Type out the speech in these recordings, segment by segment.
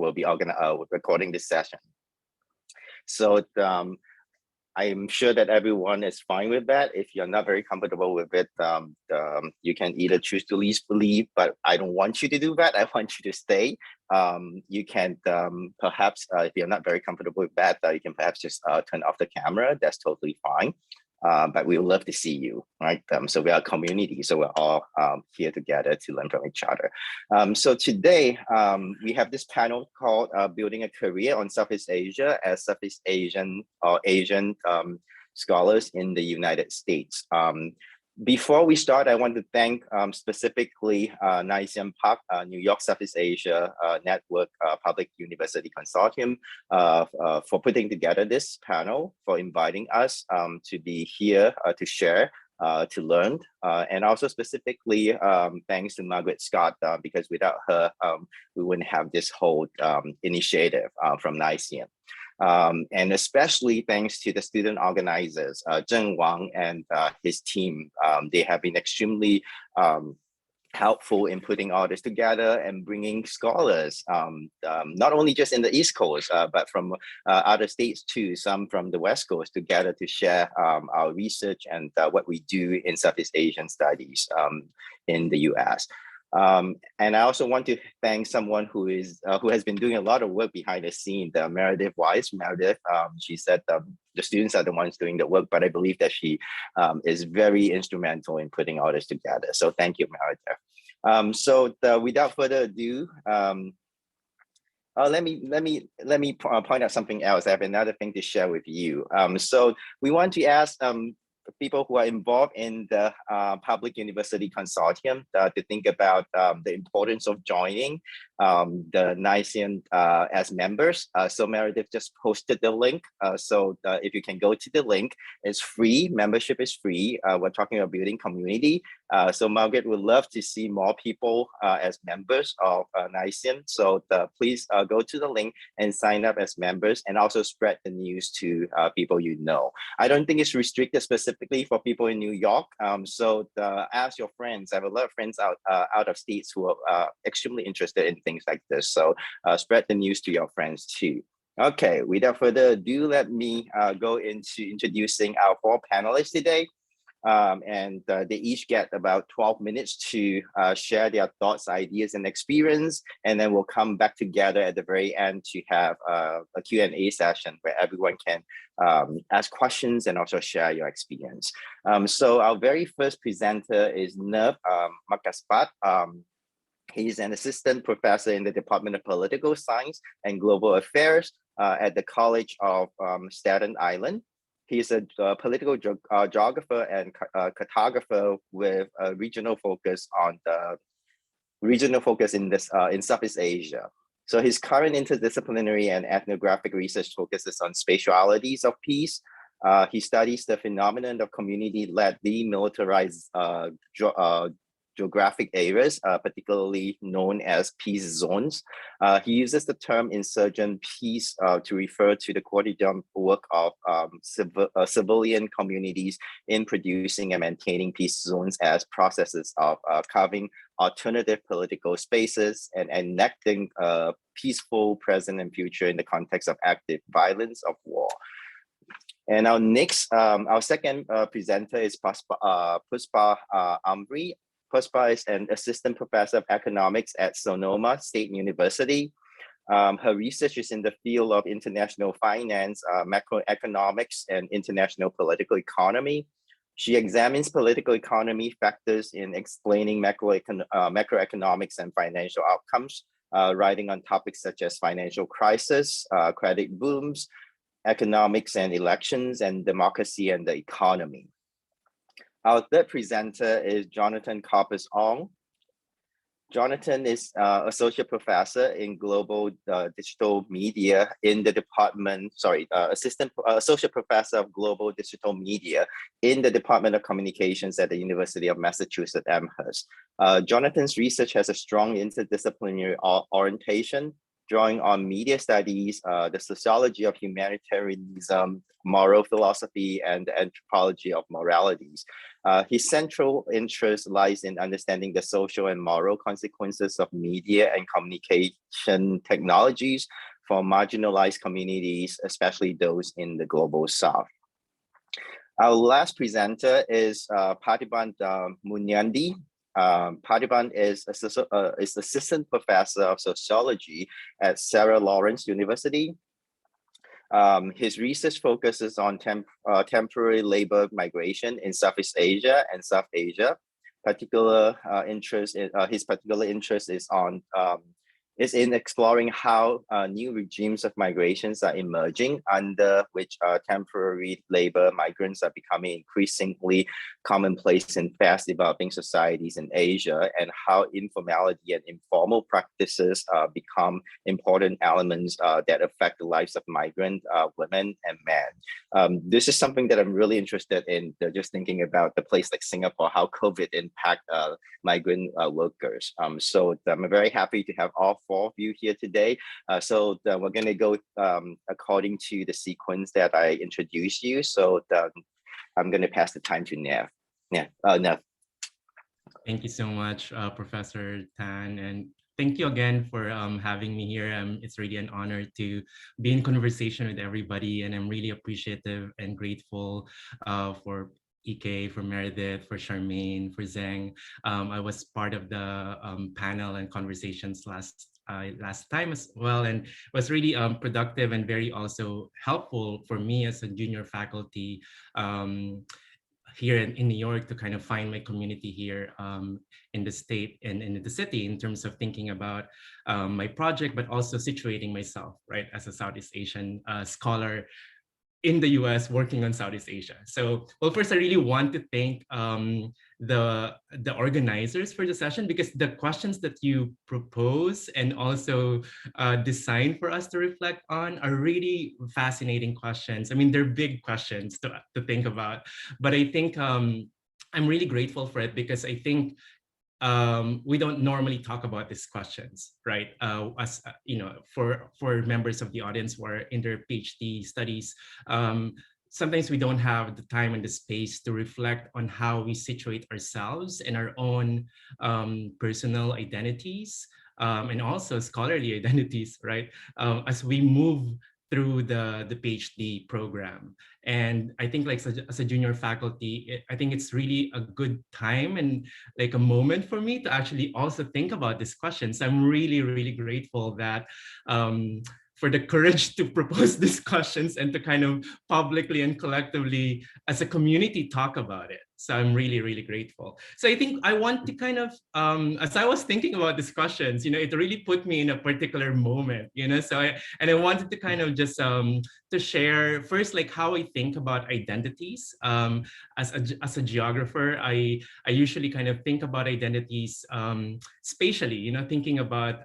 will be recording this session. So I'm sure that everyone is fine with that. If you're not very comfortable with it, you can either choose to leave, but I don't want you to do that. I want you to stay. You can perhaps, if you're not very comfortable with that, you can perhaps just turn off the camera. That's totally fine. But we would love to see you, right? So we are a community, so we're all here together to learn from each other. So today, we have this panel called Building a Career on Southeast Asia as Southeast Asian or Asian scholars in the United States. Before we start, I want to thank specifically Naisian Park, New York Southeast Asia Network Public University Consortium for putting together this panel, for inviting us to be here to share, to learn, and also specifically thanks to Margaret Scott, because without her, we wouldn't have this whole initiative from Naisian. And especially thanks to the student organizers, Zheng Wang and his team. They have been extremely helpful in putting all this together and bringing scholars, not only just in the East Coast, but from other states too, some from the West Coast, together to share our research and what we do in Southeast Asian studies in the US. And I also want to thank someone who has been doing a lot of work behind the scene, Meredith Weiss. Meredith, she said the students are the ones doing the work, but I believe that she is very instrumental in putting all this together. So thank you, Meredith. So without further ado, let me point out something else. I have another thing to share with you. So we want to ask people who are involved in the Public University Consortium to think about the importance of joining the Naisian as members. So Meredith just posted the link. So if you can go to the link, it's free. Membership is free. We're talking about building community. So Margaret would love to see more people as members of Naisian. So please go to the link and sign up as members, and also spread the news to people you know. I don't think it's restricted specifically for people in New York. So ask your friends. I have a lot of friends out of states who are extremely interested in things like this. So spread the news to your friends too. Okay, without further ado, let me go into introducing our 4 panelists today. And they each get about 12 minutes to share their thoughts, ideas, and experience. And then we'll come back together at the very end to have a Q&A session where everyone can ask questions and also share your experience. So our very first presenter is Nirv Makaspat. He's an assistant professor in the Department of Political Science and Global Affairs at the College of Staten Island. He's a political geographer and cartographer with a regional focus in Southeast Asia. So his current interdisciplinary and ethnographic research focuses on spatialities of peace. He studies the phenomenon of community-led demilitarized geographic areas, particularly known as peace zones. He uses the term insurgent peace to refer to the quotidian work of civilian communities in producing and maintaining peace zones as processes of carving alternative political spaces and enacting a peaceful present and future in the context of active violence of war. And our second presenter is Puspa Amri. Puspa is an assistant professor of economics at Sonoma State University. Her research is in the field of international finance, macroeconomics, and international political economy. She examines political economy factors in explaining macroeconomics and financial outcomes, writing on topics such as financial crisis, credit booms, economics and elections, and democracy and the economy. Our third presenter is Jonathan Karpus-Ong. Jonathan is associate professor in global digital media in the associate professor of global digital media in the Department of Communications at the University of Massachusetts Amherst. Jonathan's research has a strong interdisciplinary orientation, drawing on media studies, the sociology of humanitarianism, moral philosophy, and the anthropology of moralities. His central interest lies in understanding the social and moral consequences of media and communication technologies for marginalized communities, especially those in the global south. Our last presenter is Parthiban Munyandi. Parthiban is assistant professor of sociology at Sarah Lawrence University. His research focuses on temporary labor migration in Southeast Asia and South Asia. His particular interest is in exploring how new regimes of migrations are emerging, under which temporary labor migrants are becoming increasingly commonplace in fast developing societies in Asia, and how informality and informal practices become important elements that affect the lives of migrant women and men. This is something that I'm really interested in, just thinking about the place like Singapore, how COVID impact migrant workers. So I'm very happy to have all four of you here today. So we're going to go according to the sequence that I introduced you. So I'm going to pass the time to Nev. Nev. Thank you so much, Professor Tan, and thank you again for having me here. It's really an honor to be in conversation with everybody, and I'm really appreciative and grateful for EK, for Meredith, for Charmaine, for Zheng. I was part of the panel and conversations last time as well, and was really productive and very also helpful for me as a junior faculty here in New York to kind of find my community here in the state and in the city, in terms of thinking about my project, but also situating myself, right, as a Southeast Asian scholar in the US working on Southeast Asia. So, well, first I really want to thank the organizers for the session, because the questions that you propose and also design for us to reflect on are really fascinating questions. I mean, they're big questions to think about, but I think I'm really grateful for it, because I think we don't normally talk about these questions, right? As you know, for members of the audience who are in their PhD studies, sometimes we don't have the time and the space to reflect on how we situate ourselves and our own personal identities, and also scholarly identities, right? As we move through the PhD program. And I think like as a junior faculty, I think it's really a good time and like a moment for me to actually also think about these questions. I'm really, really grateful that for the courage to propose these questions and to kind of publicly and collectively as a community talk about it. So I'm really, really grateful. So I think I want to kind of, as I was thinking about these questions, you know, it really put me in a particular moment, you know, so I wanted to kind of just to share first, like how I think about identities. As a geographer, I usually kind of think about identities spatially, you know, thinking about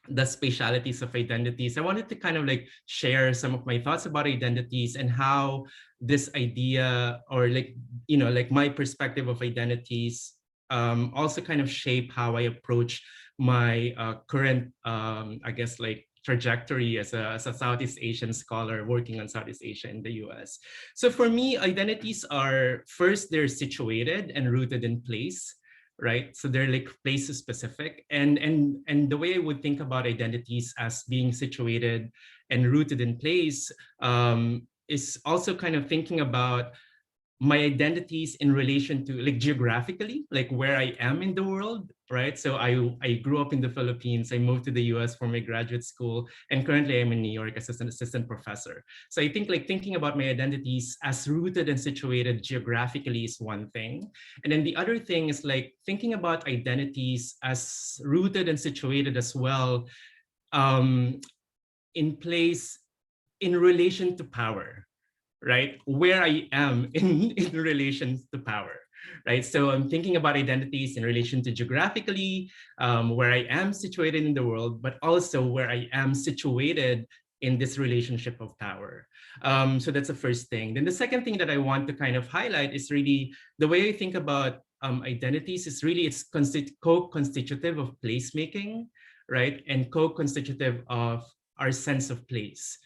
the spatialities of identities. I wanted to kind of like share some of my thoughts about identities and how this idea, or like, you know, like my perspective of identities also kind of shape how I approach my current, I guess, like trajectory as a Southeast Asian scholar working on Southeast Asia in the US. So for me, identities are, first, they're situated and rooted in place, right? So they're like place specific, and the way I would think about identities as being situated and rooted in place is also kind of thinking about my identities in relation to like geographically, like where I am in the world, right? So I grew up in the Philippines, I moved to the US for my graduate school, and currently I'm in New York as an assistant professor. So I think like thinking about my identities as rooted and situated geographically is one thing. And then the other thing is like thinking about identities as rooted and situated as well in place in relation to power, right? Where I am in relation to power, right? So I'm thinking about identities in relation to geographically, where I am situated in the world, but also where I am situated in this relationship of power. So that's the first thing. Then the second thing that I want to kind of highlight is really the way I think about identities is really it's co-constitutive of placemaking, right? And co-constitutive of our sense of place.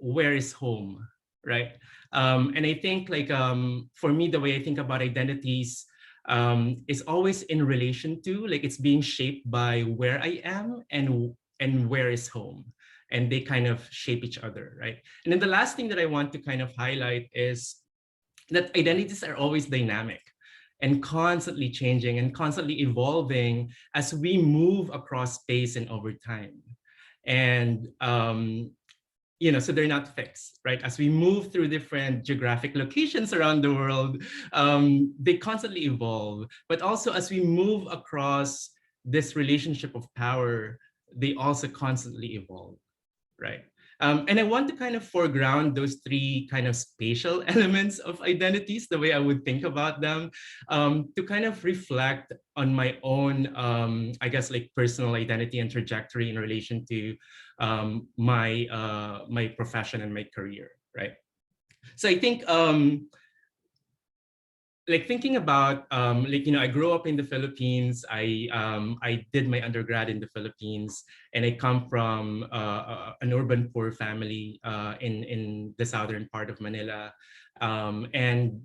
Where is home, right? And I think like for me, the way I think about identities is always in relation to, like, it's being shaped by where I am and where is home, and they kind of shape each other, right? And then the last thing that I want to kind of highlight is that identities are always dynamic and constantly changing and constantly evolving as we move across space and over time. And so they're not fixed, right? As we move through different geographic locations around the world, they constantly evolve. But also as we move across this relationship of power, they also constantly evolve, right? And I want to kind of foreground those three kind of spatial elements of identities, the way I would think about them, to kind of reflect on my own, I guess, like personal identity and trajectory in relation to my profession and my career, right? So I think like thinking about I grew up in the Philippines. I did my undergrad in the Philippines, and I come from an urban poor family in the southern part of Manila, and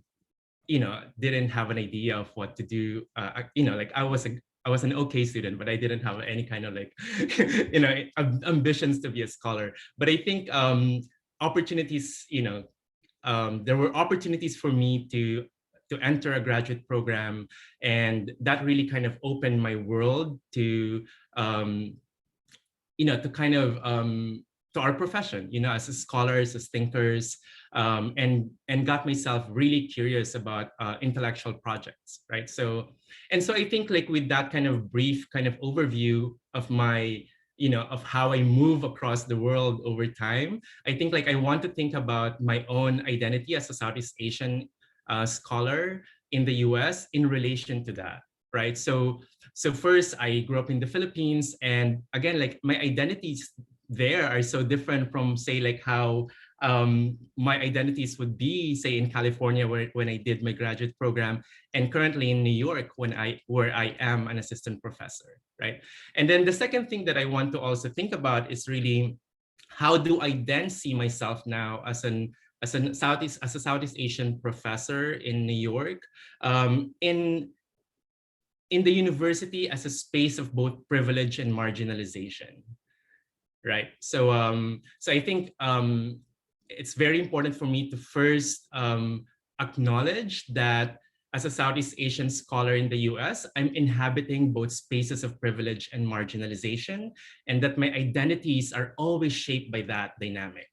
didn't have an idea of what to do. Like I was an okay student, but I didn't have any kind of like ambitions to be a scholar. But I think opportunities, there were opportunities for me to enter a graduate program, and that really kind of opened my world to to kind of to our profession, as scholars, as thinkers, and got myself really curious about intellectual projects, right? So I think like with that kind of brief kind of overview of my of how I move across the world over time, I think like I want to think about my own identity as a Southeast Asian scholar in the US in relation to that, right? So first, I grew up in the Philippines, and again, like my identities there are so different from, say, like how my identities would be, say, in California, when I did my graduate program, and currently in New York, where I am an assistant professor, right? And then the second thing that I want to also think about is really, how do I then see myself now as a Southeast Asian professor in New York, in the university as a space of both privilege and marginalization, right? So I think it's very important for me to first acknowledge that as a Southeast Asian scholar in the US, I'm inhabiting both spaces of privilege and marginalization, and that my identities are always shaped by that dynamic,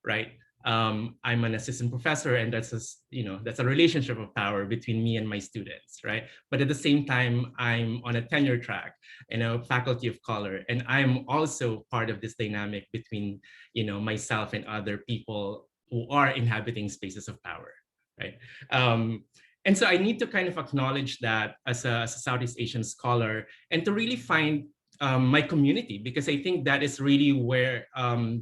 right? I'm an assistant professor, and that's a relationship of power between me and my students, right? But at the same time, I'm on a tenure track, faculty of color, and I'm also part of this dynamic between myself and other people who are inhabiting spaces of power, right? And so I need to kind of acknowledge that as a Southeast Asian scholar, and to really find my community, because I think that is really where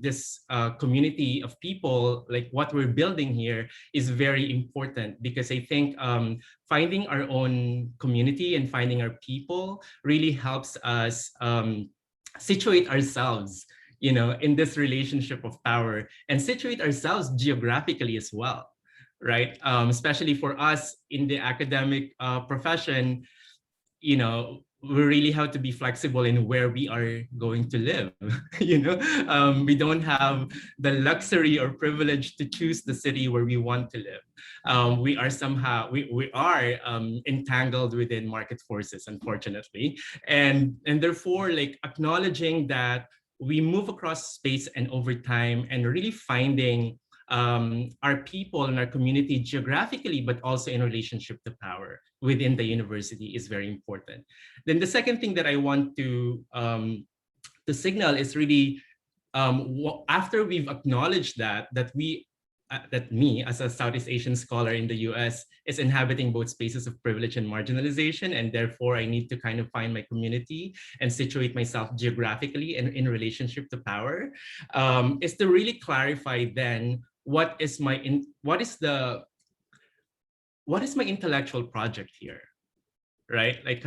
this community of people, like what we're building here, is very important. Because I think finding our own community and finding our people really helps us situate ourselves, in this relationship of power, and situate ourselves geographically as well, right? Especially for us in the academic profession, we really have to be flexible in where we are going to live. We don't have the luxury or privilege to choose the city where we want to live. We are entangled within market forces, unfortunately, and therefore, like, acknowledging that we move across space and over time, and really finding our people and our community geographically, but also in relationship to power within the university, is very important. Then the second thing that I want to signal is really, after we've acknowledged that me as a Southeast Asian scholar in the US is inhabiting both spaces of privilege and marginalization, and therefore I need to kind of find my community and situate myself geographically and in relationship to power, is to really clarify then what is my intellectual project here, right? Like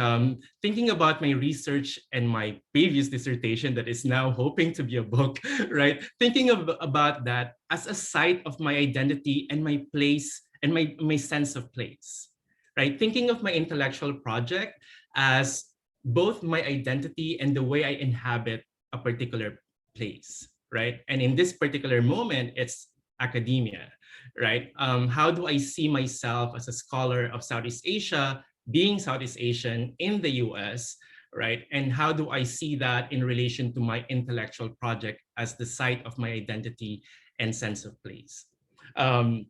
thinking about my research and my previous dissertation that is now hoping to be a book, right? Thinking about that as a site of my identity and my place and my sense of place, right? Thinking of my intellectual project as both my identity and the way I inhabit a particular place, right? And in this particular moment, it's academia, right? How do I see myself as a scholar of Southeast Asia, being Southeast Asian in the US, right? And how do I see that in relation to my intellectual project as the site of my identity and sense of place? Um,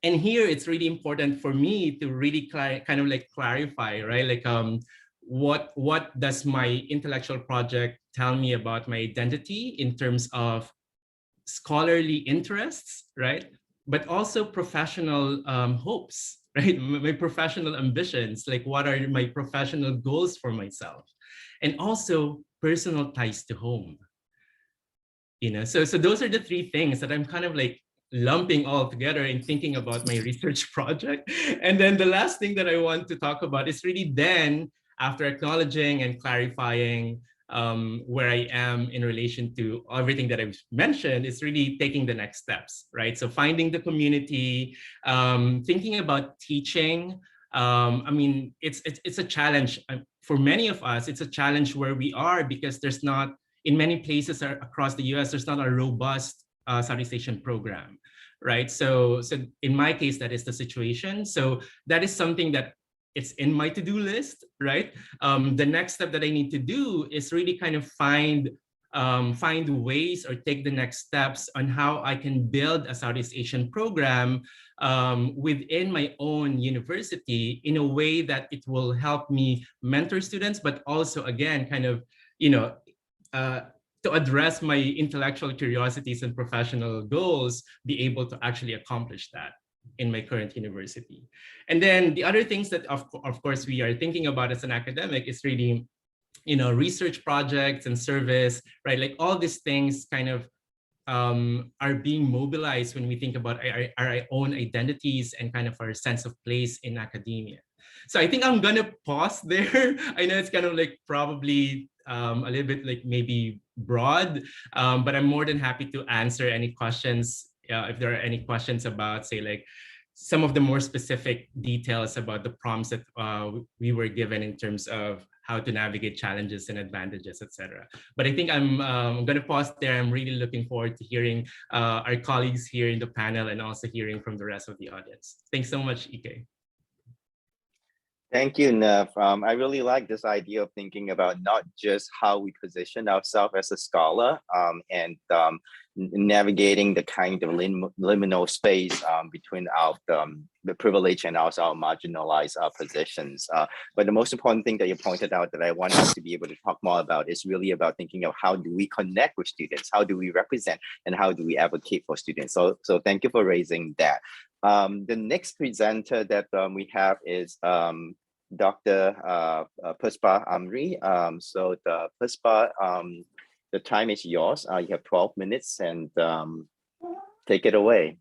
and here it's really important for me to really kind of like clarify, right? Like what does my intellectual project tell me about my identity in terms of scholarly interests, right? But also professional hopes, right? My professional ambitions, like what are my professional goals for myself, and also personal ties to home. So those are the three things that I'm kind of like lumping all together and thinking about my research project. And then the last thing that I want to talk about is really then, after acknowledging and clarifying where I am in relation to everything that I've mentioned, is really taking the next steps, right? So finding the community, thinking about teaching. I mean, it's a challenge for many of us. It's a challenge where we are because there's not in many places across the US, there's not a robust Southeast Asian program, right? So in my case, that is the situation. So that is something that it's in my to-do list, right? The next step that I need to do is really kind of find ways or take the next steps on how I can build a Southeast Asian program within my own university in a way that it will help me mentor students, but also again, kind of, uh, to address my intellectual curiosities and professional goals, be able to actually accomplish that in my current university. And then the other things that of course we are thinking about as an academic is really, research projects and service, right? Like all these things kind of are being mobilized when we think about our own identities and kind of our sense of place in academia. So I think I'm gonna pause there. I know it's kind of like probably a little bit like maybe broad, but I'm more than happy to answer any questions if there are any questions about, say, like some of the more specific details about the prompts that we were given in terms of how to navigate challenges and advantages, etc. But I think I'm going to pause there. I'm really looking forward to hearing our colleagues here in the panel and also hearing from the rest of the audience. Thanks so much, Ike. Thank you, Nev. I really like this idea of thinking about not just how we position ourselves as a scholar and navigating the kind of liminal space between the privileged and also our marginalized positions. But the most important thing that you pointed out that I want us to be able to talk more about is really about thinking of how do we connect with students, how do we represent, and how do we advocate for students. So thank you for raising that. The next presenter that we have is Dr. Puspa Amri. So the Puspa, the time is yours. You have 12 minutes and take it away.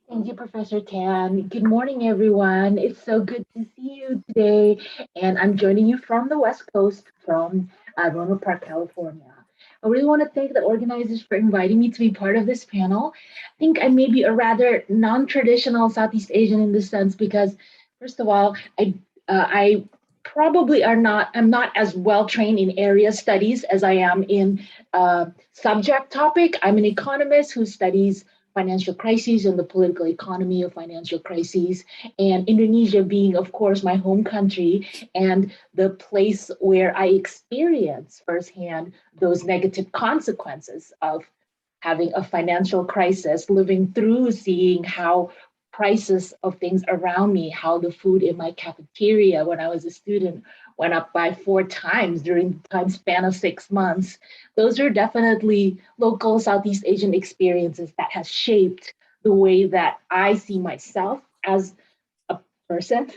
Thank you, Professor Tan. Good morning, everyone. It's so good to see you today. And I'm joining you from the West Coast, from Roanoke Park, California. I really want to thank the organizers for inviting me to be part of this panel. I think I may be a rather non-traditional Southeast Asian in this sense because, first of all, I probably I'm not as well trained in area studies as I am in subject topic. I'm an economist who studies financial crises and the political economy of financial crises, and Indonesia being, of course, my home country and the place where I experience firsthand those negative consequences of having a financial crisis, living through seeing how prices of things around me, how the food in my cafeteria when I was a student went up by 4 times during the time span of 6 months. Those are definitely local Southeast Asian experiences that has shaped the way that I see myself as a person,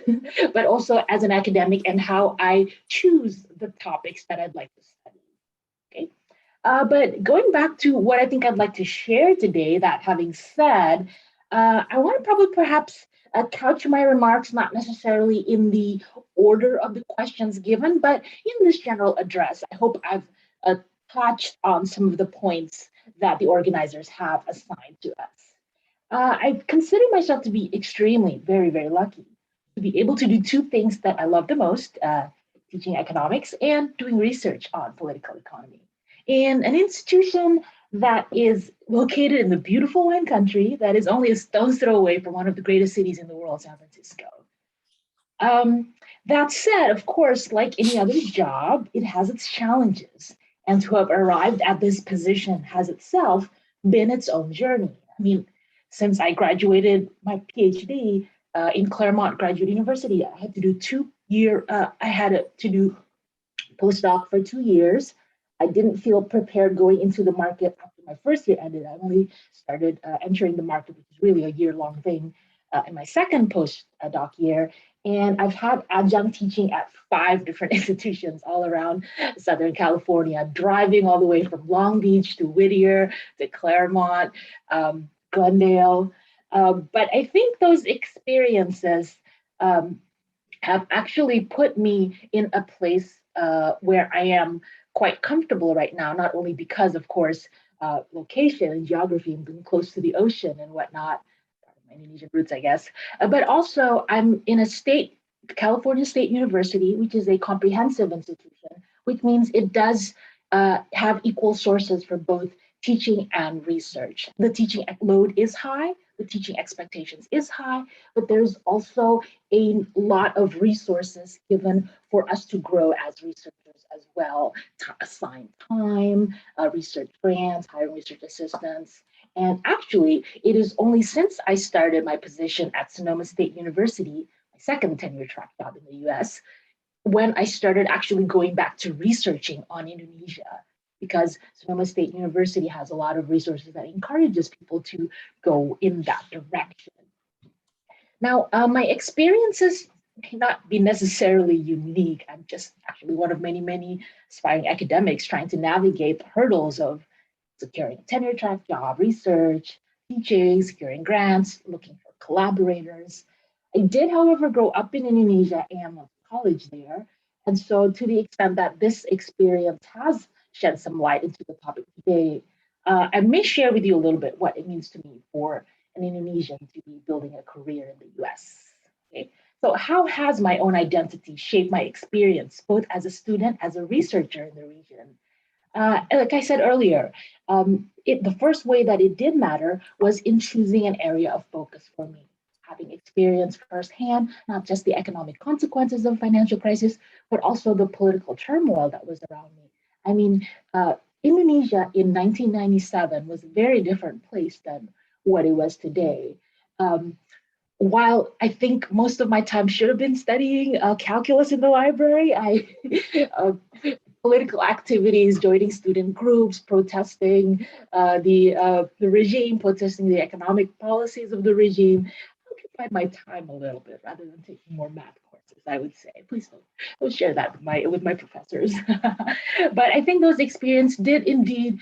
but also as an academic and how I choose the topics that I'd like to study. Okay. But going back to what I think I'd like to share today, that having said, I want to probably perhaps couch my remarks not necessarily in the order of the questions given, but in this general address. I hope I've touched on some of the points that the organizers have assigned to us. I consider myself to be extremely, very, very lucky to be able to do two things that I love the most, teaching economics and doing research on political economy in an institution that is located in the beautiful wine country that is only a stone's throw away from one of the greatest cities in the world, San Francisco. That said, of course, like any other job, it has its challenges. And to have arrived at this position has itself been its own journey. I mean, since I graduated my PhD in Claremont Graduate University, I had to do to do postdoc for 2 years. I didn't feel prepared going into the market after my first year ended. I only started entering the market, which is really a year-long thing, in my second postdoc year. And I've had adjunct teaching at 5 different institutions all around Southern California, driving all the way from Long Beach to Whittier to Claremont, Glendale. But I think those experiences have actually put me in a place where I am quite comfortable right now, not only because, of course, location and geography and being close to the ocean and whatnot, my Indonesian roots, I guess, but also I'm in California State University, which is a comprehensive institution, which means it does have equal sources for both teaching and research. The teaching load is high, the teaching expectations is high, but there's also a lot of resources given for us to grow as researchers as well, assigned time, research grants, hiring research assistants. And actually, it is only since I started my position at Sonoma State University, my second tenure track job in the US, when I started actually going back to researching on Indonesia, because Sonoma State University has a lot of resources that encourages people to go in that direction. Now, my experiences may not be necessarily unique. I'm just actually one of many, many aspiring academics trying to navigate the hurdles of securing a tenure track job, research, teaching, securing grants, looking for collaborators. I did, however, grow up in Indonesia and went to college there. And so to the extent that this experience has shed some light into the topic today, I may share with you a little bit what it means to me for an Indonesian to be building a career in the US. Okay. So how has my own identity shaped my experience, both as a student, as a researcher in the region? Like I said earlier, the first way that it did matter was in choosing an area of focus for me, having experienced firsthand not just the economic consequences of financial crisis, but also the political turmoil that was around me. I mean, Indonesia in 1997 was a very different place than what it was today. While I think most of my time should have been studying calculus in the library, political activities, joining student groups, protesting the regime, protesting the economic policies of the regime, occupied my time a little bit rather than taking more math courses, I would say. Please don't share that with my professors. But I think those experiences did indeed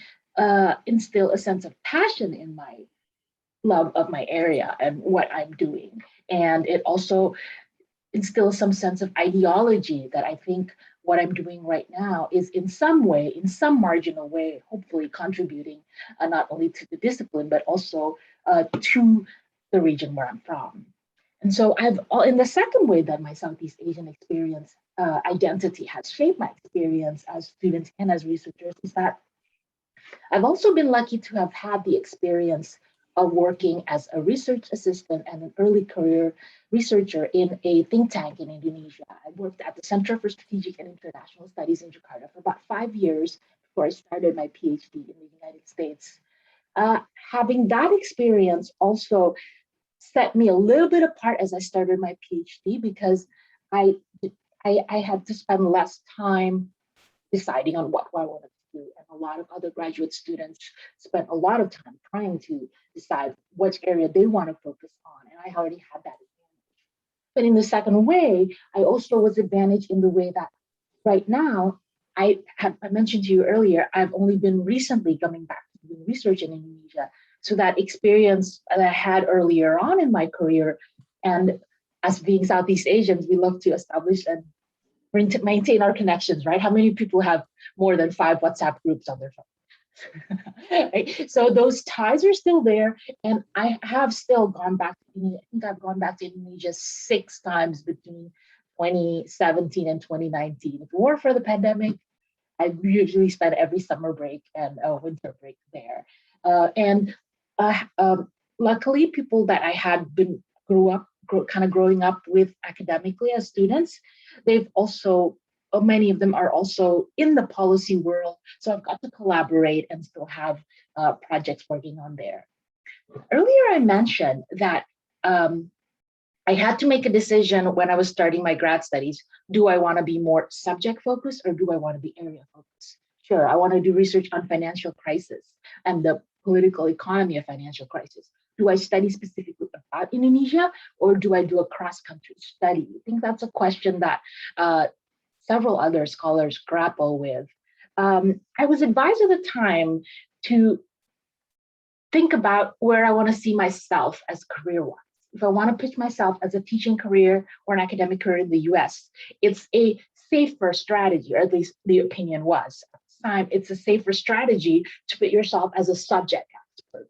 instill a sense of passion in my love of my area and what I'm doing. And it also instills some sense of ideology that I think what I'm doing right now is in some way, in some marginal way, hopefully contributing not only to the discipline, but also to the region where I'm from. And so in the second way that my Southeast Asian experience identity has shaped my experience as students and as researchers is that I've also been lucky to have had the experience of working as a research assistant and an early career researcher in a think tank in Indonesia. I worked at the Center for Strategic and International Studies in Jakarta for about 5 years before I started my PhD in the United States. Having that experience also set me a little bit apart as I started my PhD because I had to spend less time deciding on what I wanted to do. And a lot of other graduate students spent a lot of time trying to decide which area they want to focus on. And I already had that advantage. But in the second way, I also was advantaged in the way that right now, I mentioned to you earlier, I've only been recently coming back to doing research in Indonesia. So that experience that I had earlier on in my career And as being Southeast Asians, we love to establish and maintain our connections, right? How many people have more than 5 WhatsApp groups on their phone? Right? So those ties are still there, and I have still gone back to Indonesia. I think I've gone back to Indonesia 6 times between 2017 and 2019. If it weren't for the pandemic, I usually spend every summer break and a winter break there. And luckily, people that I had been growing up with academically as students, they've also many of them are also in the policy world. So I've got to collaborate and still have projects working on there. Earlier, I mentioned that I had to make a decision when I was starting my grad studies. Do I want to be more subject focused or do I want to be area focused? Sure, I want to do research on financial crisis and the political economy of financial crisis. Do I study specifically about Indonesia or do I do a cross-country study? I think that's a question that several other scholars grapple with. I was advised at the time to think about where I want to see myself as career-wise. If I want to pitch myself as a teaching career or an academic career in the US, it's a safer strategy, or at least the opinion was at the time, it's a safer strategy to put yourself as a subject expert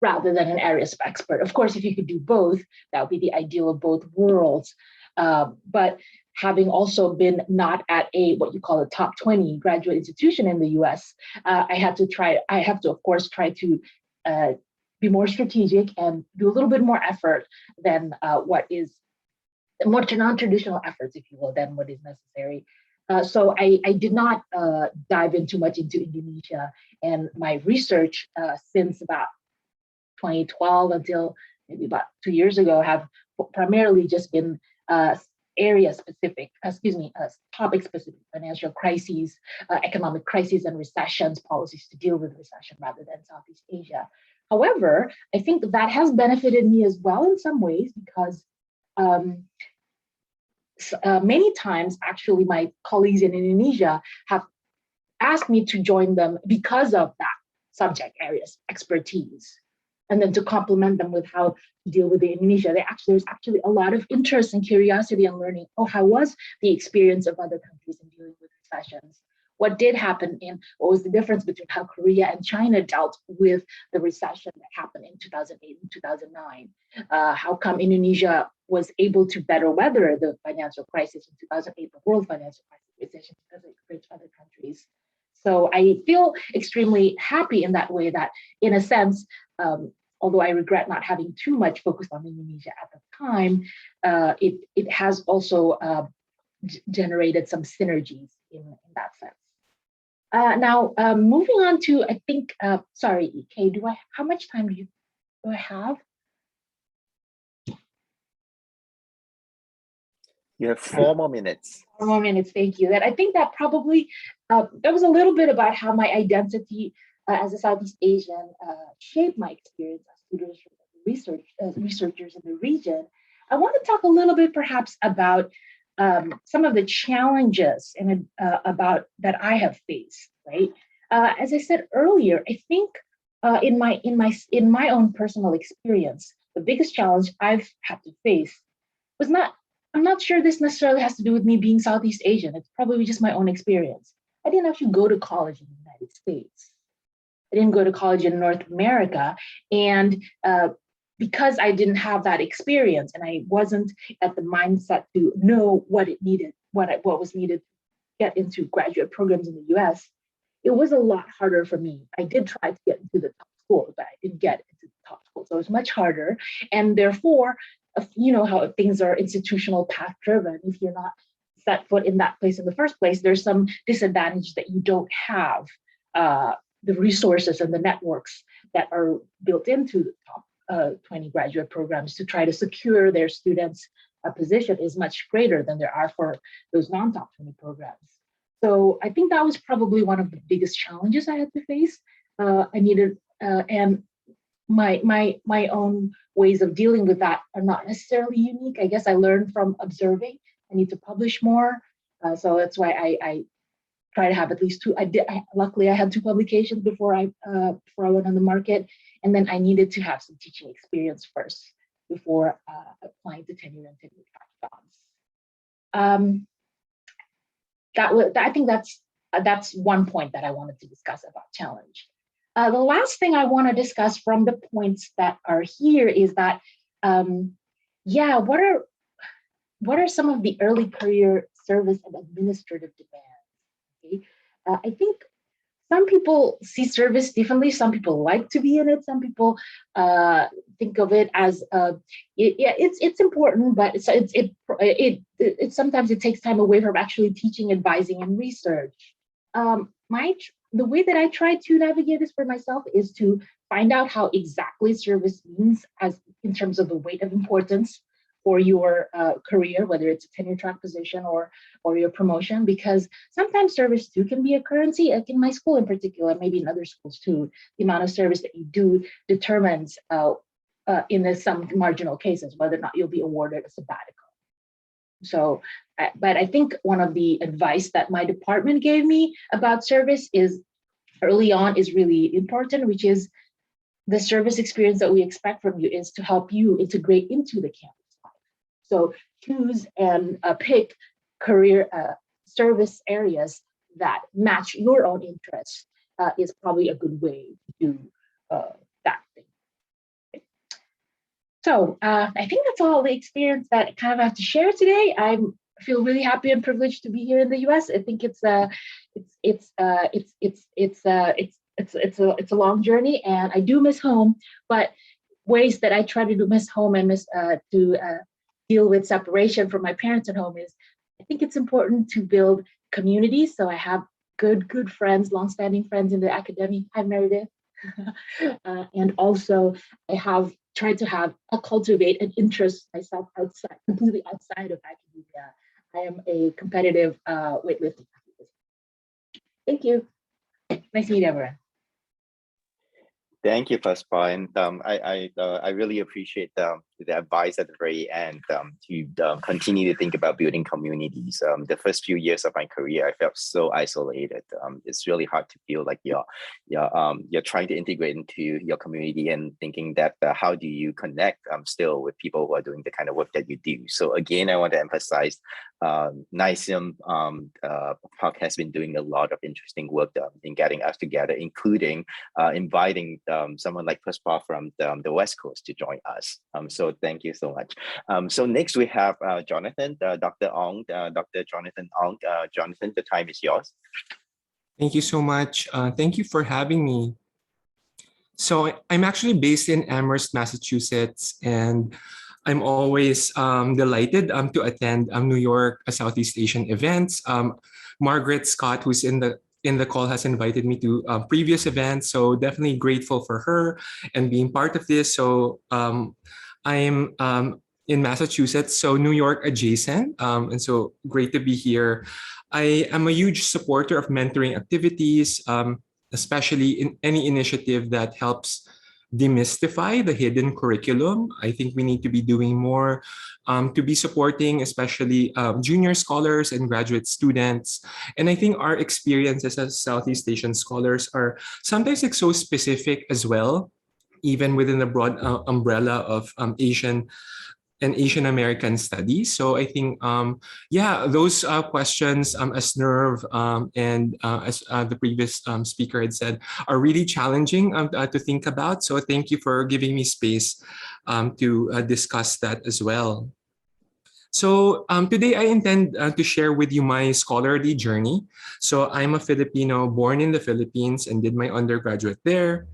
rather than an area expert. Of course, if you could do both, that would be the ideal of both worlds. But having also been not at a what you call a top 20 graduate institution in the US, I have to of course try to be more strategic and do a little bit more effort than what is more non-traditional efforts, if you will, than what is necessary. So I did not dive in too much into Indonesia, and my research since about 2012 until maybe about 2 years ago have primarily just been topic-specific financial crises, economic crises and recessions, policies to deal with recession rather than Southeast Asia. However, I think that has benefited me as well in some ways because many times, actually, my colleagues in Indonesia have asked me to join them because of that subject areas expertise, and then to complement them with how to deal with the Indonesia. There's actually a lot of interest and curiosity in learning, how was the experience of other countries in dealing with recessions? What did happen what was the difference between how Korea and China dealt with the recession that happened in 2008 and 2009? How come Indonesia was able to better weather the financial crisis in 2008, the world financial crisis recession, because it reached other countries? So I feel extremely happy in that way that, in a sense, although I regret not having too much focus on Indonesia at the time, it has also generated some synergies in that sense. Now, moving on to, I think, sorry, Kay, how much time do I have? You have 4 more minutes. 4 more minutes, thank you. I think that probably, that was a little bit about how my identity as a Southeast Asian shaped my experience as researchers in the region. I want to talk a little bit perhaps about some of the challenges about that I have faced, right? As I said earlier, I think in my own personal experience, the biggest challenge I've had to face was I'm not sure this necessarily has to do with me being Southeast Asian. It's probably just my own experience. I didn't actually go to college in the United States. I didn't go to college in North America. And because I didn't have that experience and I wasn't at the mindset to know what was needed to get into graduate programs in the US, it was a lot harder for me. I did try to get into the top school, but I didn't get into the top school. So it was much harder. And therefore, you know how things are institutional path driven. If you're not set foot in that place in the first place, there's some disadvantage that you don't have the resources and the networks that are built into the top 20 graduate programs to try to secure their students a position is much greater than there are for those non-top 20 programs. So I think that was probably one of the biggest challenges I had to face. And my own ways of dealing with that are not necessarily unique. I guess I learned from observing. I need to publish more. So that's why I try to have at least 2. Luckily, I had 2 publications before I went on the market. And then I needed to have some teaching experience first before applying to tenure and tenure track jobs. I think that's one point that I wanted to discuss about challenge. The last thing I want to discuss from the points that are here is that, what are some of the early career service and administrative demands? Okay? I think some people see service differently. Some people like to be in it. Some people think of it as it's important, but it sometimes it takes time away from actually teaching, advising, and research. The way that I try to navigate this for myself is to find out how exactly service means as in terms of the weight of importance for your career, whether it's a tenure track position or your promotion, because sometimes service too can be a currency. Like in my school in particular, maybe in other schools too, the amount of service that you do determines in some marginal cases whether or not you'll be awarded a sabbatical. So, but I think one of the advice that my department gave me about service is early on is really important, which is the service experience that we expect from you is to help you integrate into the campus. So choose and pick career service areas that match your own interests is probably a good way to do that thing. Okay. So I think that's all the experience that I kind of have to share today. I feel really happy and privileged to be here in the U.S. I think it's a long journey, and I do miss home. But ways that I try to miss home and deal with separation from my parents at home is, I think it's important to build communities. So I have good friends, longstanding friends in the academy. Hi, Meredith. And also I have tried to cultivate an interest myself completely outside of academia. I am a competitive weightlifting athlete. Thank you. Nice to meet everyone. Thank you, Paspa, and I really appreciate the advice at the very end to continue to think about building communities. The first few years of my career, I felt so isolated. It's really hard to feel like you're trying to integrate into your community and thinking that how do you connect still with people who are doing the kind of work that you do. So again, I want to emphasize NYSEM has been doing a lot of interesting work in getting us together, including inviting someone like Paspa from the West Coast to join us. So thank you so much. So next we have Jonathan, Dr. Ong, Dr. Jonathan Ong. Jonathan, the time is yours. Thank you so much. Thank you for having me. So I'm actually based in Amherst, Massachusetts, and I'm always delighted to attend New York Southeast Asian events. Margaret Scott, who's in the call, has invited me to previous events, so definitely grateful for her and being part of this. So I'm in Massachusetts, so New York adjacent, and so great to be here. I am a huge supporter of mentoring activities, especially in any initiative that helps demystify the hidden curriculum. I think we need to be doing more to be supporting, especially junior scholars and graduate students. And I think our experiences as Southeast Asian scholars are sometimes like so specific as well, even within the broad umbrella of Asian and Asian American studies. So I think, those questions, as Nerve and as the previous speaker had said, are really challenging to think about. So thank you for giving me space to discuss that as well. So today I intend to share with you my scholarly journey. So I'm a Filipino born in the Philippines and did my undergraduate there.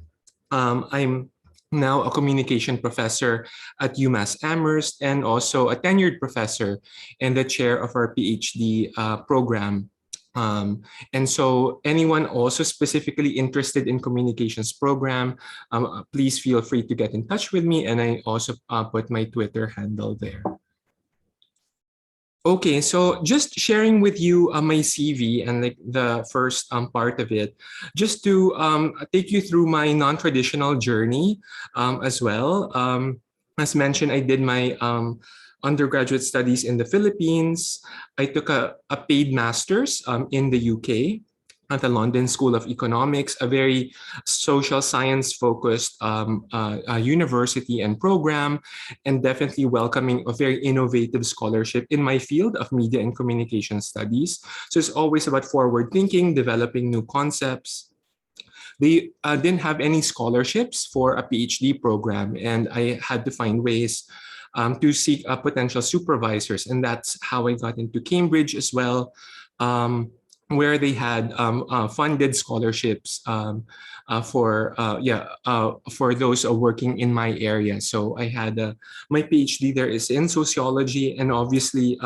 I'm now a communication professor at UMass Amherst and also a tenured professor and the chair of our PhD program. And so anyone also specifically interested in communications program, please feel free to get in touch with me. And I also put my Twitter handle there. Okay, so just sharing with you my CV and like the first part of it, just to take you through my non-traditional journey as well. As mentioned, I did my undergraduate studies in the Philippines. I took a paid master's in the UK. at the London School of Economics, a very social science focused university and program, and definitely welcoming a very innovative scholarship in my field of media and communication studies. So it's always about forward thinking, developing new concepts. They didn't have any scholarships for a PhD program, and I had to find ways to seek potential supervisors, and that's how I got into Cambridge as well, where they had funded scholarships for those working in my area. So I had my PhD there is in sociology, and obviously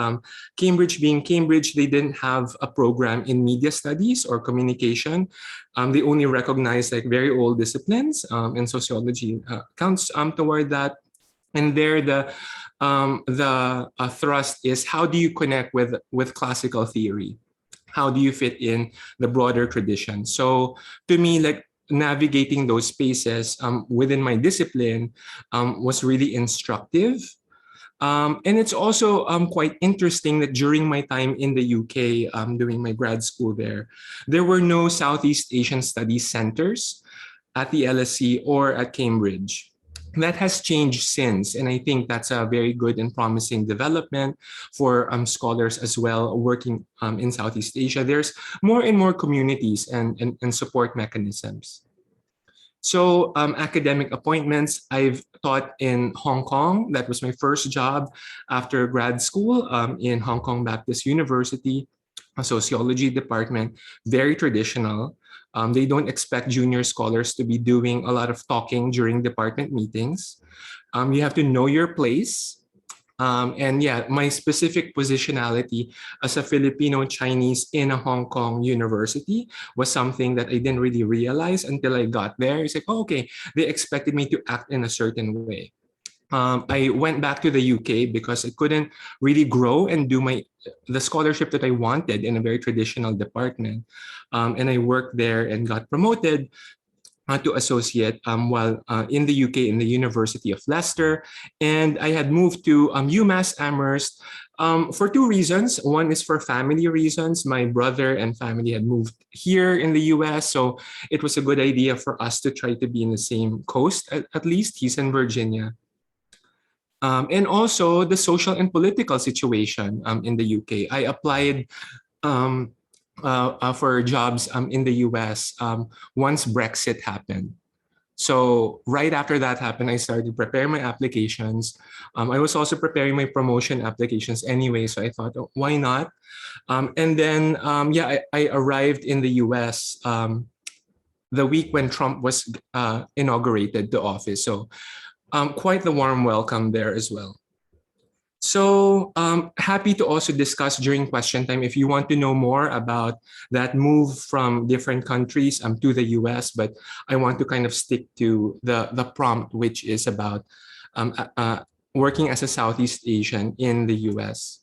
Cambridge being Cambridge, they didn't have a program in media studies or communication. They only recognized like very old disciplines, and sociology counts toward that. And there the thrust is, how do you connect with classical theory? How do you fit in the broader tradition? So to me, like navigating those spaces within my discipline was really instructive. And it's also quite interesting that during my time in the UK, doing my grad school there were no Southeast Asian Studies centers at the LSE or at Cambridge. That has changed since, and I think that's a very good and promising development for scholars as well working in Southeast Asia. There's more and more communities and support mechanisms. So academic appointments, I've taught in Hong Kong. That was my first job after grad school in Hong Kong Baptist University, a sociology department, very traditional. They don't expect junior scholars to be doing a lot of talking during department meetings. You have to know your place. And yeah, my specific positionality as a Filipino Chinese in a Hong Kong university was something that I didn't really realize until I got there. It's like, oh, okay, they expected me to act in a certain way. I went back to the UK because I couldn't really grow and do the scholarship that I wanted in a very traditional department. And I worked there and got promoted to associate while in the UK in the University of Leicester. And I had moved to UMass Amherst for two reasons. One is for family reasons. My brother and family had moved here in the US, so it was a good idea for us to try to be in the same coast, at least. He's in Virginia. And also the social and political situation in the UK. I applied for jobs in the US once Brexit happened. So right after that happened, I started preparing my applications. I was also preparing my promotion applications anyway, so I thought, oh, why not? And then, I arrived in the US the week when Trump was inaugurated to office. So quite the warm welcome there as well. So happy to also discuss during question time if you want to know more about that move from different countries to the US, but I want to kind of stick to the prompt, which is about working as a Southeast Asian in the US.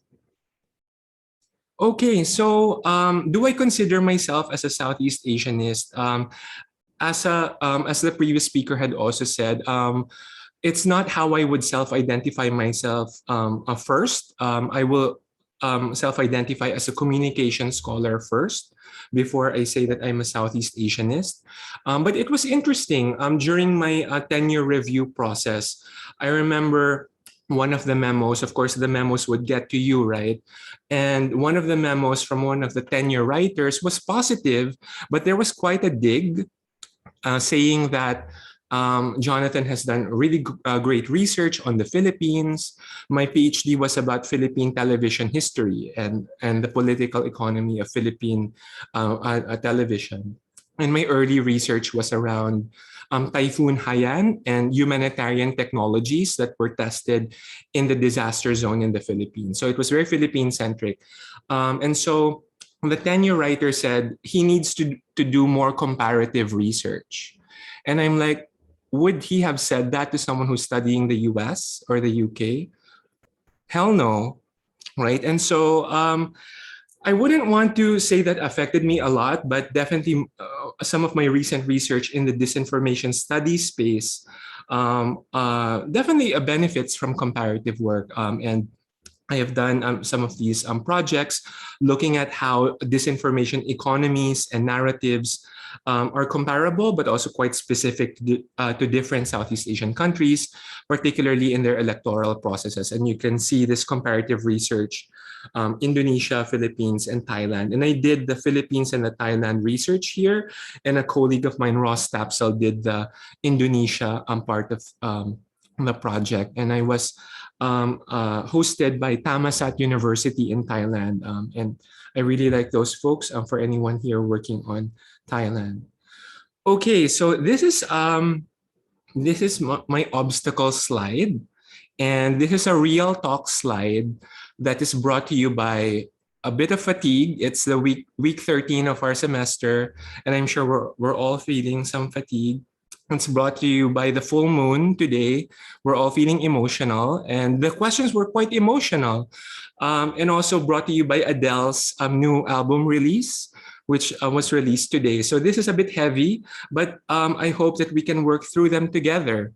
Okay, so do I consider myself as a Southeast Asianist? As the previous speaker had also said, it's not how I would self-identify myself first. I will self-identify as a communication scholar first before I say that I'm a Southeast Asianist. But it was interesting. During my tenure review process, I remember one of the memos, of course, the memos would get to you, right? And one of the memos from one of the tenure writers was positive, but there was quite a dig saying that Jonathan has done really great research on the Philippines. My PhD was about Philippine television history and the political economy of Philippine television. And my early research was around Typhoon Haiyan and humanitarian technologies that were tested in the disaster zone in the Philippines. So it was very Philippine-centric. And so the tenure writer said he needs to do more comparative research. And I'm like, would he have said that to someone who's studying the US or the UK? Hell no, right? And so I wouldn't want to say that affected me a lot, but definitely some of my recent research in the disinformation studies space definitely benefits from comparative work. And I have done some of these projects looking at how disinformation economies and narratives are comparable, but also quite specific to different Southeast Asian countries, particularly in their electoral processes. And you can see this comparative research, Indonesia, Philippines, and Thailand. And I did the Philippines and the Thailand research here, and a colleague of mine, Ross Tapsel, did the Indonesia part of the project. And I was hosted by Thammasat University in Thailand. And I really like those folks for anyone here working on Thailand. Okay, so this is my obstacle slide. And this is a real talk slide that is brought to you by a bit of fatigue. It's the week 13 of our semester, and I'm sure we're all feeling some fatigue. It's brought to you by the full moon today. We're all feeling emotional, and the questions were quite emotional. And also brought to you by Adele's new album release, which was released today. So this is a bit heavy, but I hope that we can work through them together.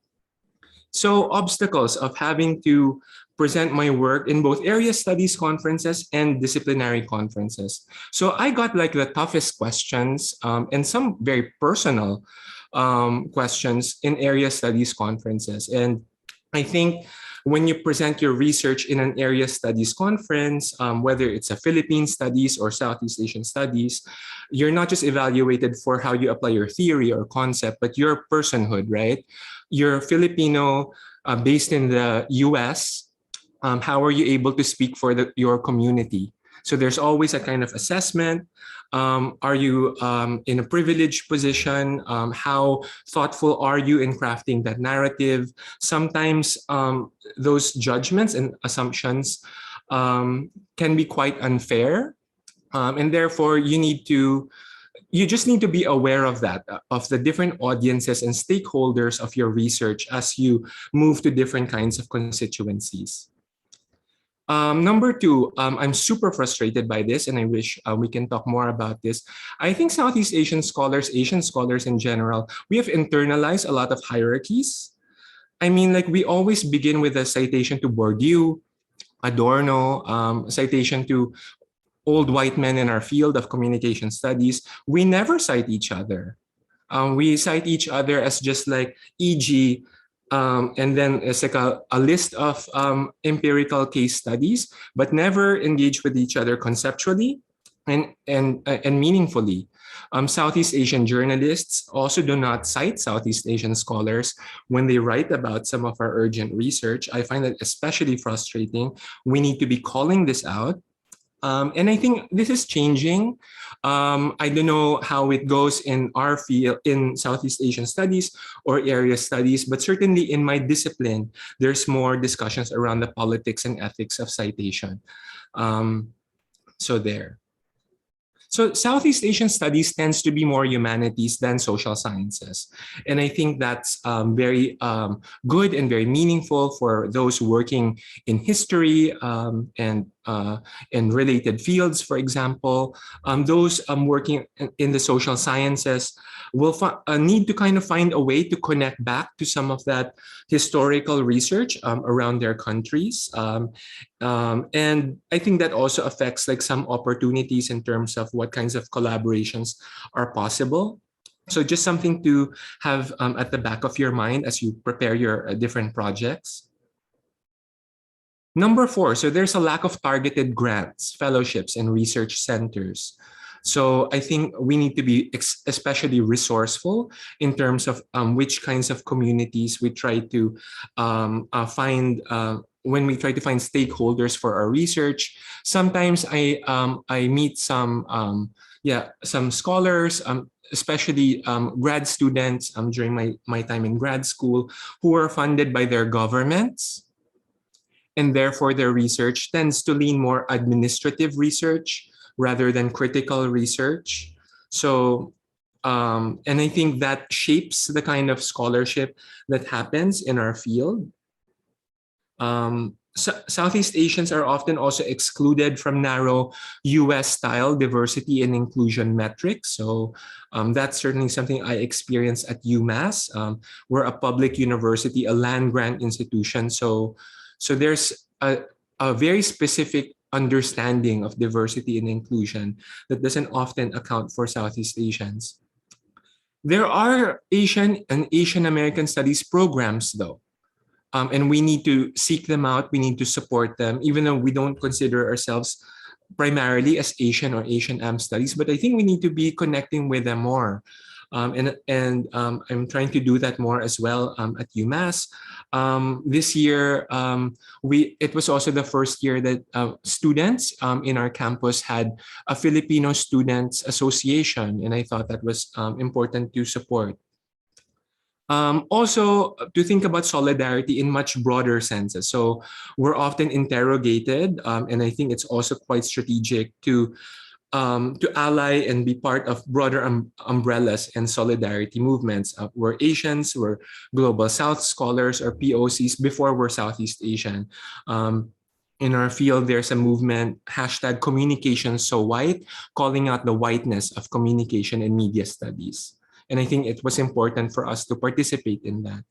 So obstacles of having to present my work in both area studies conferences and disciplinary conferences. So I got like the toughest questions and some very personal questions in area studies conferences. And I think when you present your research in an area studies conference, whether it's a Philippine studies or Southeast Asian studies, you're not just evaluated for how you apply your theory or concept, but your personhood, right? You're Filipino based in the US. How are you able to speak for your community? So there's always a kind of assessment. Are you in a privileged position? How thoughtful are you in crafting that narrative? Sometimes those judgments and assumptions can be quite unfair. And therefore, you just need to be aware of that, of the different audiences and stakeholders of your research as you move to different kinds of constituencies. Number two, I'm super frustrated by this, and I wish we can talk more about this. I think Southeast Asian scholars in general, we have internalized a lot of hierarchies. I mean, like we always begin with a citation to Bourdieu, Adorno, citation to old white men in our field of communication studies. We never cite each other. We cite each other as just like, e.g., and then it's like a list of empirical case studies, but never engage with each other conceptually and meaningfully. Southeast Asian journalists also do not cite Southeast Asian scholars when they write about some of our urgent research. I find that especially frustrating. We need to be calling this out. And I think this is changing. I don't know how it goes in our field in Southeast Asian studies or area studies, but certainly in my discipline, there's more discussions around the politics and ethics of citation. So there. So Southeast Asian studies tends to be more humanities than social sciences. And I think that's very good and very meaningful for those working in history and related fields, for example. Those working in the social sciences will need to kind of find a way to connect back to some of that historical research around their countries. And I think that also affects like some opportunities in terms of what kinds of collaborations are possible. So just something to have at the back of your mind as you prepare your different projects. Number 4, so there's a lack of targeted grants, fellowships, and research centers. So I think we need to be especially resourceful in terms of which kinds of communities we try to find when we try to find stakeholders for our research. Sometimes I meet some scholars, especially grad students during my time in grad school, who are funded by their governments. And therefore their research tends to lean more administrative research rather than critical research. So, and I think that shapes the kind of scholarship that happens in our field. Southeast Asians are often also excluded from narrow US-style diversity and inclusion metrics. So that's certainly something I experienced at UMass. We're a public university, a land-grant institution. So there's a a very specific understanding of diversity and inclusion that doesn't often account for Southeast Asians. There are Asian and Asian American studies programs though. And we need to seek them out. We need to support them, even though we don't consider ourselves primarily as Asian or Asian Am studies. But I think we need to be connecting with them more. I'm trying to do that more as well at UMass. This year, it was also the first year that students in our campus had a Filipino Students Association, and I thought that was important to support. Also, to think about solidarity in much broader senses. So we're often interrogated, and I think it's also quite strategic to ally and be part of broader umbrellas and solidarity movements. We're Asians, we're Global South scholars or POCs before we're Southeast Asian. In our field, there's a movement, #CommunicationSoWhite, calling out the whiteness of communication and media studies. And I think it was important for us to participate in that.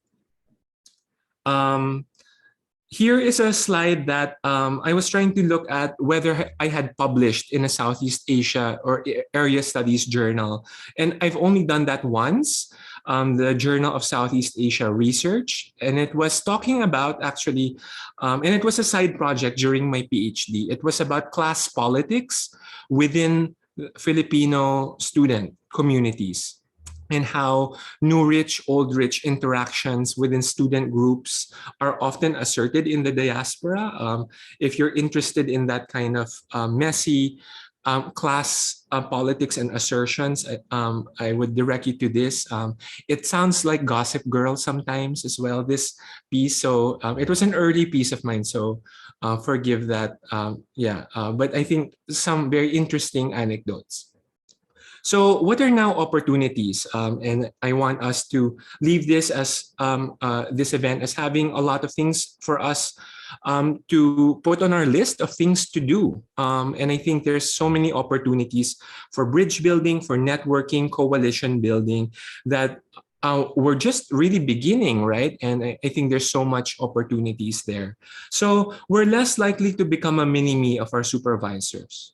Here is a slide that I was trying to look at whether I had published in a Southeast Asia or Area Studies journal. And I've only done that once, the Journal of Southeast Asia Research. And it was talking about actually, and it was a side project during my PhD. It was about class politics within Filipino student communities, and how new rich, old rich interactions within student groups are often asserted in the diaspora. If you're interested in that kind of messy class politics and assertions, I would direct you to this. It sounds like Gossip Girl sometimes as well, this piece. So it was an early piece of mine, so forgive that. But I think some very interesting anecdotes. So what are now opportunities? And I want us to leave this as this event as having a lot of things for us to put on our list of things to do. And I think there's so many opportunities for bridge building, for networking, coalition building that we're just really beginning, right? And I think there's so much opportunities there. So we're less likely to become a mini-me of our supervisors.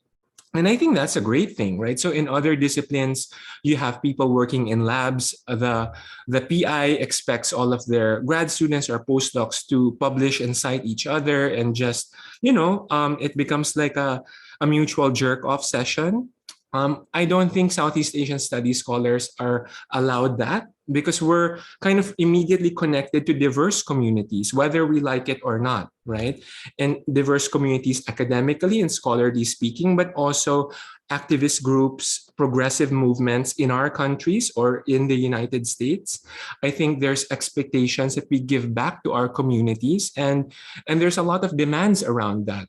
And I think that's a great thing, right? So in other disciplines, you have people working in labs. The PI expects all of their grad students or postdocs to publish and cite each other, and just, it becomes like a mutual jerk-off session. I don't think Southeast Asian studies scholars are allowed that, because we're kind of immediately connected to diverse communities, whether we like it or not, right? And diverse communities academically and scholarly speaking, but also activist groups, progressive movements in our countries or in the United States. I think there's expectations that we give back to our communities, and there's a lot of demands around that.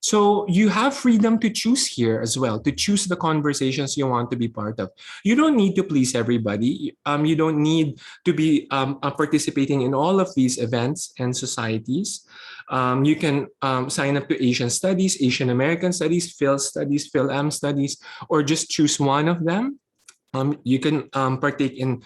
So you have freedom to choose here as well, to choose the conversations you want to be part of. You don't need to please everybody. You don't need to be participating in all of these events and societies. You can sign up to Asian Studies, Asian American Studies, Phil Studies, Phil Am Studies, or just choose one of them. You can partake in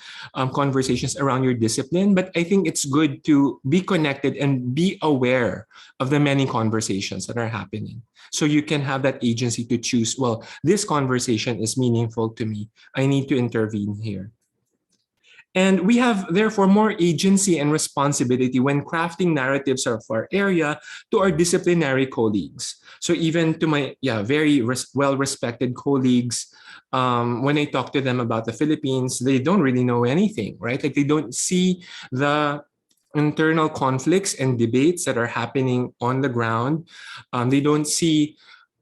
conversations around your discipline, but I think it's good to be connected and be aware of the many conversations that are happening. So you can have that agency to choose, well, this conversation is meaningful to me. I need to intervene here. And we have, therefore, more agency and responsibility when crafting narratives of our area to our disciplinary colleagues. So even to my very well-respected colleagues, when I talk to them about the Philippines, they don't really know anything, right? Like they don't see the internal conflicts and debates that are happening on the ground. They don't see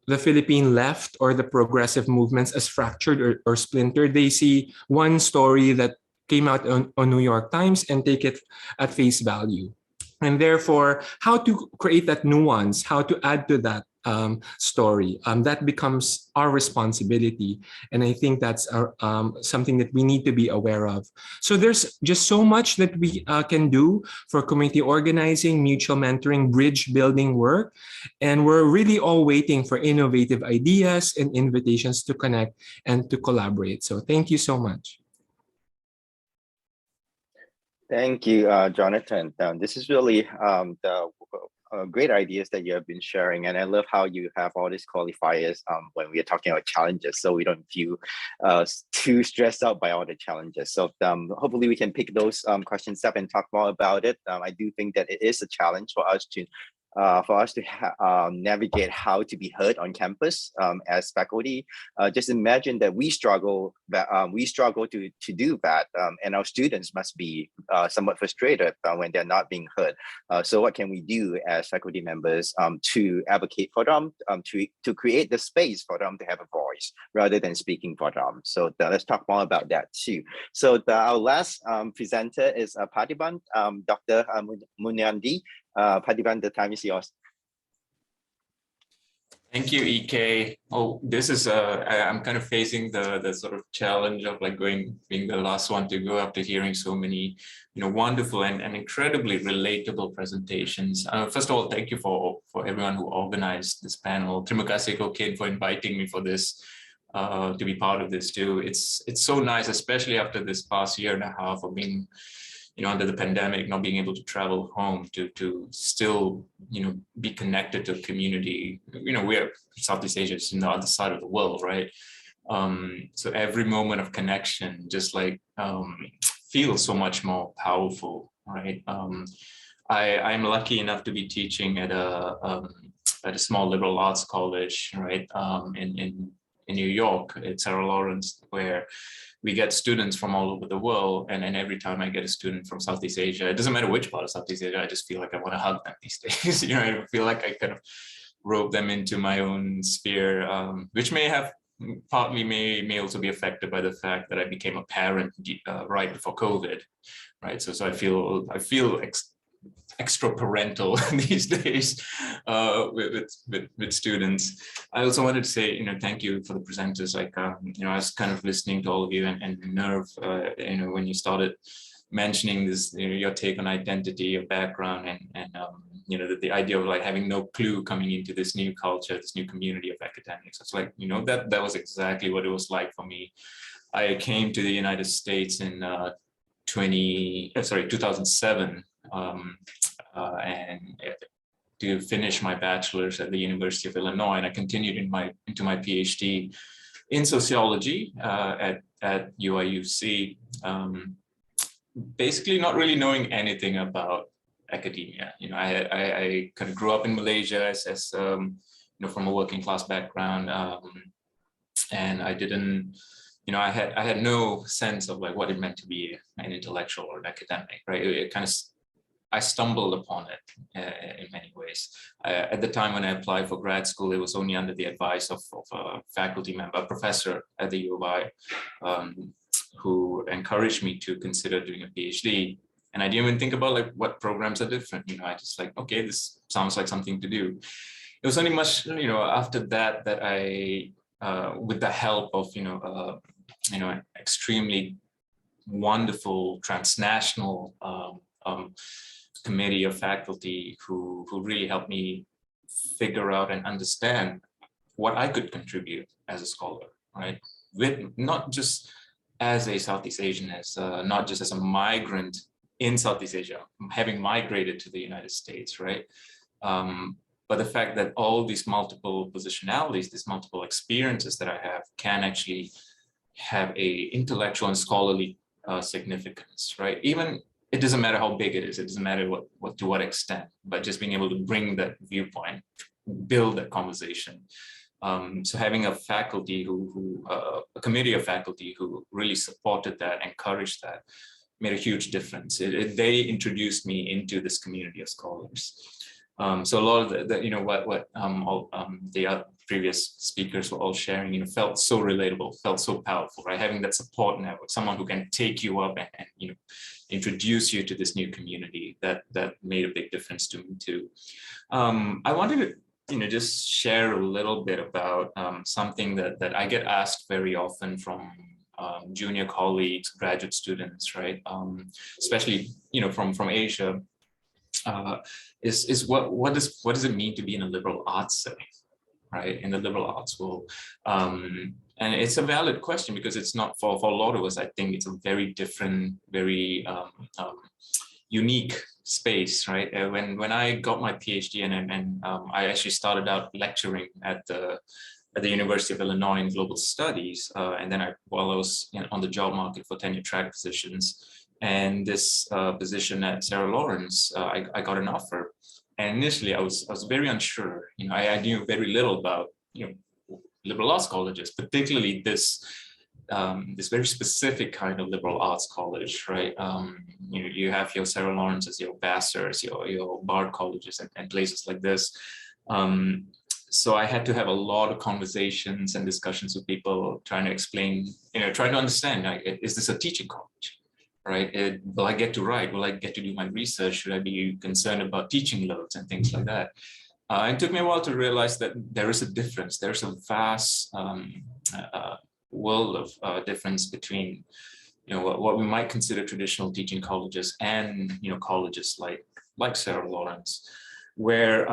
the Philippine left or the progressive movements as fractured or splintered. They see one story that came out on New York Times and take it at face value. And therefore, how to create that nuance, how to add to that story, that becomes our responsibility. And I think that's something that we need to be aware of. So there's just so much that we can do for community organizing, mutual mentoring, bridge building work. And we're really all waiting for innovative ideas and invitations to connect and to collaborate. So thank you so much. Thank you, Jonathan. This is really great ideas that you have been sharing, and I love how you have all these qualifiers when we are talking about challenges, so we don't feel too stressed out by all the challenges. So hopefully we can pick those questions up and talk more about it. I do think that it is a challenge for us to navigate how to be heard on campus as faculty. Just imagine that we struggle to do that, and our students must be somewhat frustrated when they're not being heard. So what can we do as faculty members to advocate for them, to create the space for them to have a voice rather than speaking for them? So let's talk more about that too. So our last presenter is Parthiban, Dr. Munyandi. Parthiban, the time is yours. Thank you, EK. Oh, this is I'm kind of facing the sort of challenge of like being the last one to go after hearing so many, wonderful and incredibly relatable presentations. First of all, thank you for everyone who organized this panel. Terima kasih Kokin for inviting me for this, to be part of this too. It's so nice, especially after this past year and a half of being under the pandemic, not being able to travel home, to still, be connected to a community. We're Southeast Asia, is on the other side of the world, right? So every moment of connection just like feels so much more powerful, right? I'm lucky enough to be teaching at a small liberal arts college, right? In New York, at Sarah Lawrence, where we get students from all over the world, and every time I get a student from Southeast Asia, it doesn't matter which part of Southeast Asia, I just feel like I want to hug them these days. I feel like I kind of rope them into my own sphere, which may have partly may also be affected by the fact that I became a parent right before COVID, right? So I feel extra parental these days with students. I also wanted to say, thank you for the presenters. Like, I was kind of listening to all of you and Nerve, when you started mentioning this, your take on identity, your background, and the idea of like having no clue coming into this new culture, this new community of academics. It's like, that was exactly what it was like for me. I came to the United States in 2007. And to finish my bachelor's at the University of Illinois, and I continued into my PhD in sociology at UIUC. Basically, not really knowing anything about academia. I kind of grew up in Malaysia as from a working class background, and I didn't. I had no sense of like what it meant to be an intellectual or an academic, right? It kind of, I stumbled upon it in many ways. At the time when I applied for grad school, it was only under the advice of a faculty member, a professor at the U of I, who encouraged me to consider doing a PhD. And I didn't even think about like what programs are different. I just like, okay, this sounds like something to do. It was only much, after that I, with the help of, extremely wonderful transnational committee of faculty who really helped me figure out and understand what I could contribute as a scholar, right? With not just as a Southeast Asian, as not just as a migrant in Southeast Asia, having migrated to the United States, right? But the fact that all these multiple positionalities, these multiple experiences that I have can actually have a intellectual and scholarly significance, right? Even it doesn't matter how big it is, it doesn't matter what to what extent, but just being able to bring that viewpoint, build that conversation. So having a faculty a committee of faculty who really supported that, encouraged that, made a huge difference. They introduced me into this community of scholars. So a lot of the previous speakers were all sharing, felt so relatable, felt so powerful, right? Having that support network, someone who can take you up and introduce you to this new community, that made a big difference to me too. I wanted to just share a little bit about something that I get asked very often from junior colleagues, graduate students, right? Especially from Asia. Is what does it mean to be in a liberal arts setting, right? In the liberal arts world, and it's a valid question because it's not for a lot of us. I think it's a very different, very unique space, right? When I got my PhD and I actually started out lecturing at the University of Illinois in global studies, and then while I was on the job market for tenure track positions, and this position at Sarah Lawrence, I got an offer. And initially, I was very unsure. I knew very little about liberal arts colleges, particularly this very specific kind of liberal arts college, right? You have your Sarah Lawrence's, your Vassar's, your Bard colleges, and places like this. So I had to have a lot of conversations and discussions with people trying to explain, trying to understand, is this a teaching college? Right? Will I get to write? Will I get to do my research? Should I be concerned about teaching loads and things like that? It took me a while to realize that there is a difference. There's a vast world of difference between, what we might consider traditional teaching colleges and, colleges like Sarah Lawrence, where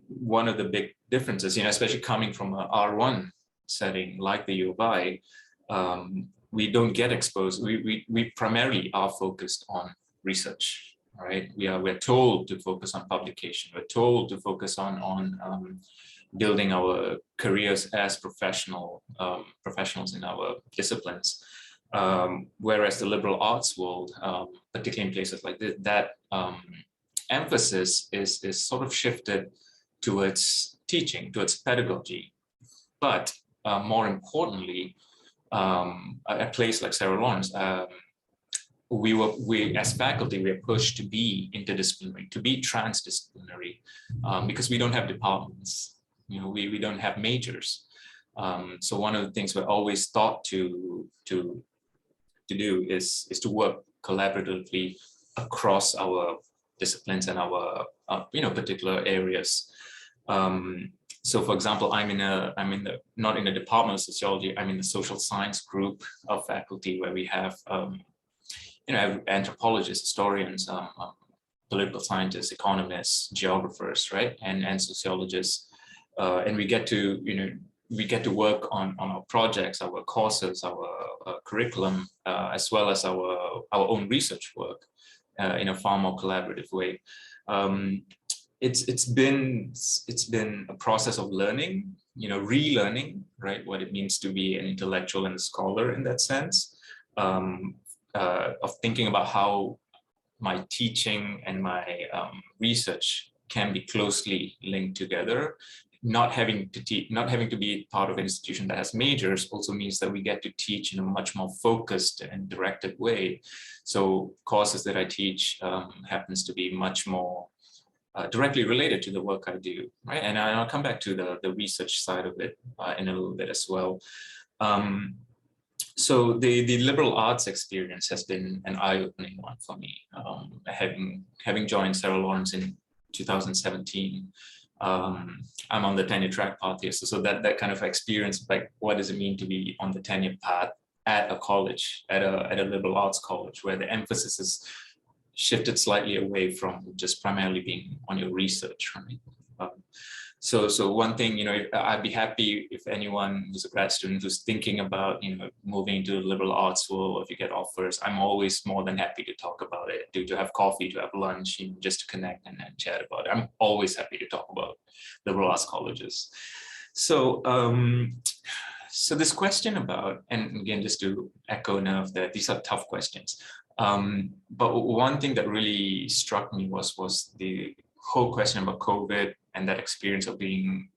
one of the big differences, especially coming from a R1 setting like the U of I, we don't get exposed. We primarily are focused on research, right? We're told to focus on publication. We're told to focus on building our careers as professionals in our disciplines. Whereas the liberal arts world, particularly in places like this, that emphasis is sort of shifted towards teaching, towards pedagogy. But more importantly, a place like Sarah Lawrence, we as faculty, we are pushed to be interdisciplinary, to be transdisciplinary, because we don't have departments, we don't have majors. So one of the things we're always taught to do is to work collaboratively across our disciplines and our particular areas. So, for example, not in the department of sociology. I'm in the social science group of faculty where we have, anthropologists, historians, political scientists, economists, geographers, right, and sociologists, and we get to work on our projects, our courses, our curriculum, as well as our own research work in a far more collaborative way. It's been a process of learning, relearning, right, what it means to be an intellectual and a scholar in that sense, of thinking about how my teaching and my research can be closely linked together. Not having to be part of an institution that has majors also means that we get to teach in a much more focused and directed way. So courses that I teach happens to be much more directly related to the work I do, right? And I'll come back to the research side of it in a little bit as well. So the liberal arts experience has been an eye-opening one for me. Having joined Sarah Lawrence in 2017, I'm on the tenure track path here. So that kind of experience, like what does it mean to be on the tenure path at a college, at a liberal arts college, where the emphasis is shifted slightly away from just primarily being on your research, right? So one thing, I'd be happy if anyone who's a grad student who's thinking about, moving into the liberal arts world, or if you get offers, I'm always more than happy to talk about it, to have coffee, to have lunch, just to connect and chat about it. I'm always happy to talk about liberal arts colleges. So, so this question about, and again, just to echo Nerv, that these are tough questions. But one thing that really struck me was the whole question about COVID and that experience of being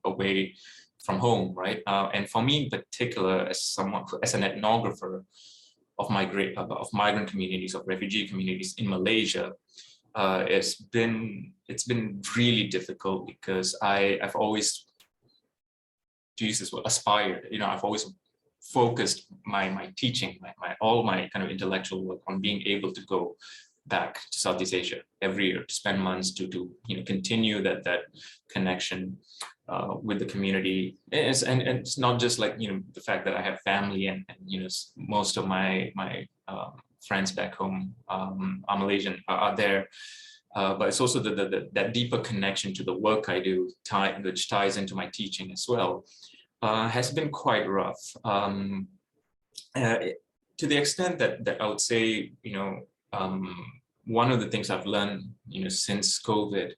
away from home, right? And for me in particular, as an ethnographer of migrant communities, of refugee communities in Malaysia, it's been really difficult because I've always, to use this word, aspired. I've always focused my teaching, all my kind of intellectual work on being able to go back to Southeast Asia every year, to spend months to continue that connection with the community. And it's not just like the fact that I have family and most of my friends back home are Malaysian, are there. But it's also that deeper connection to the work I do, which ties into my teaching as well, has been quite rough. To the extent that I would say, one of the things I've learned, since COVID,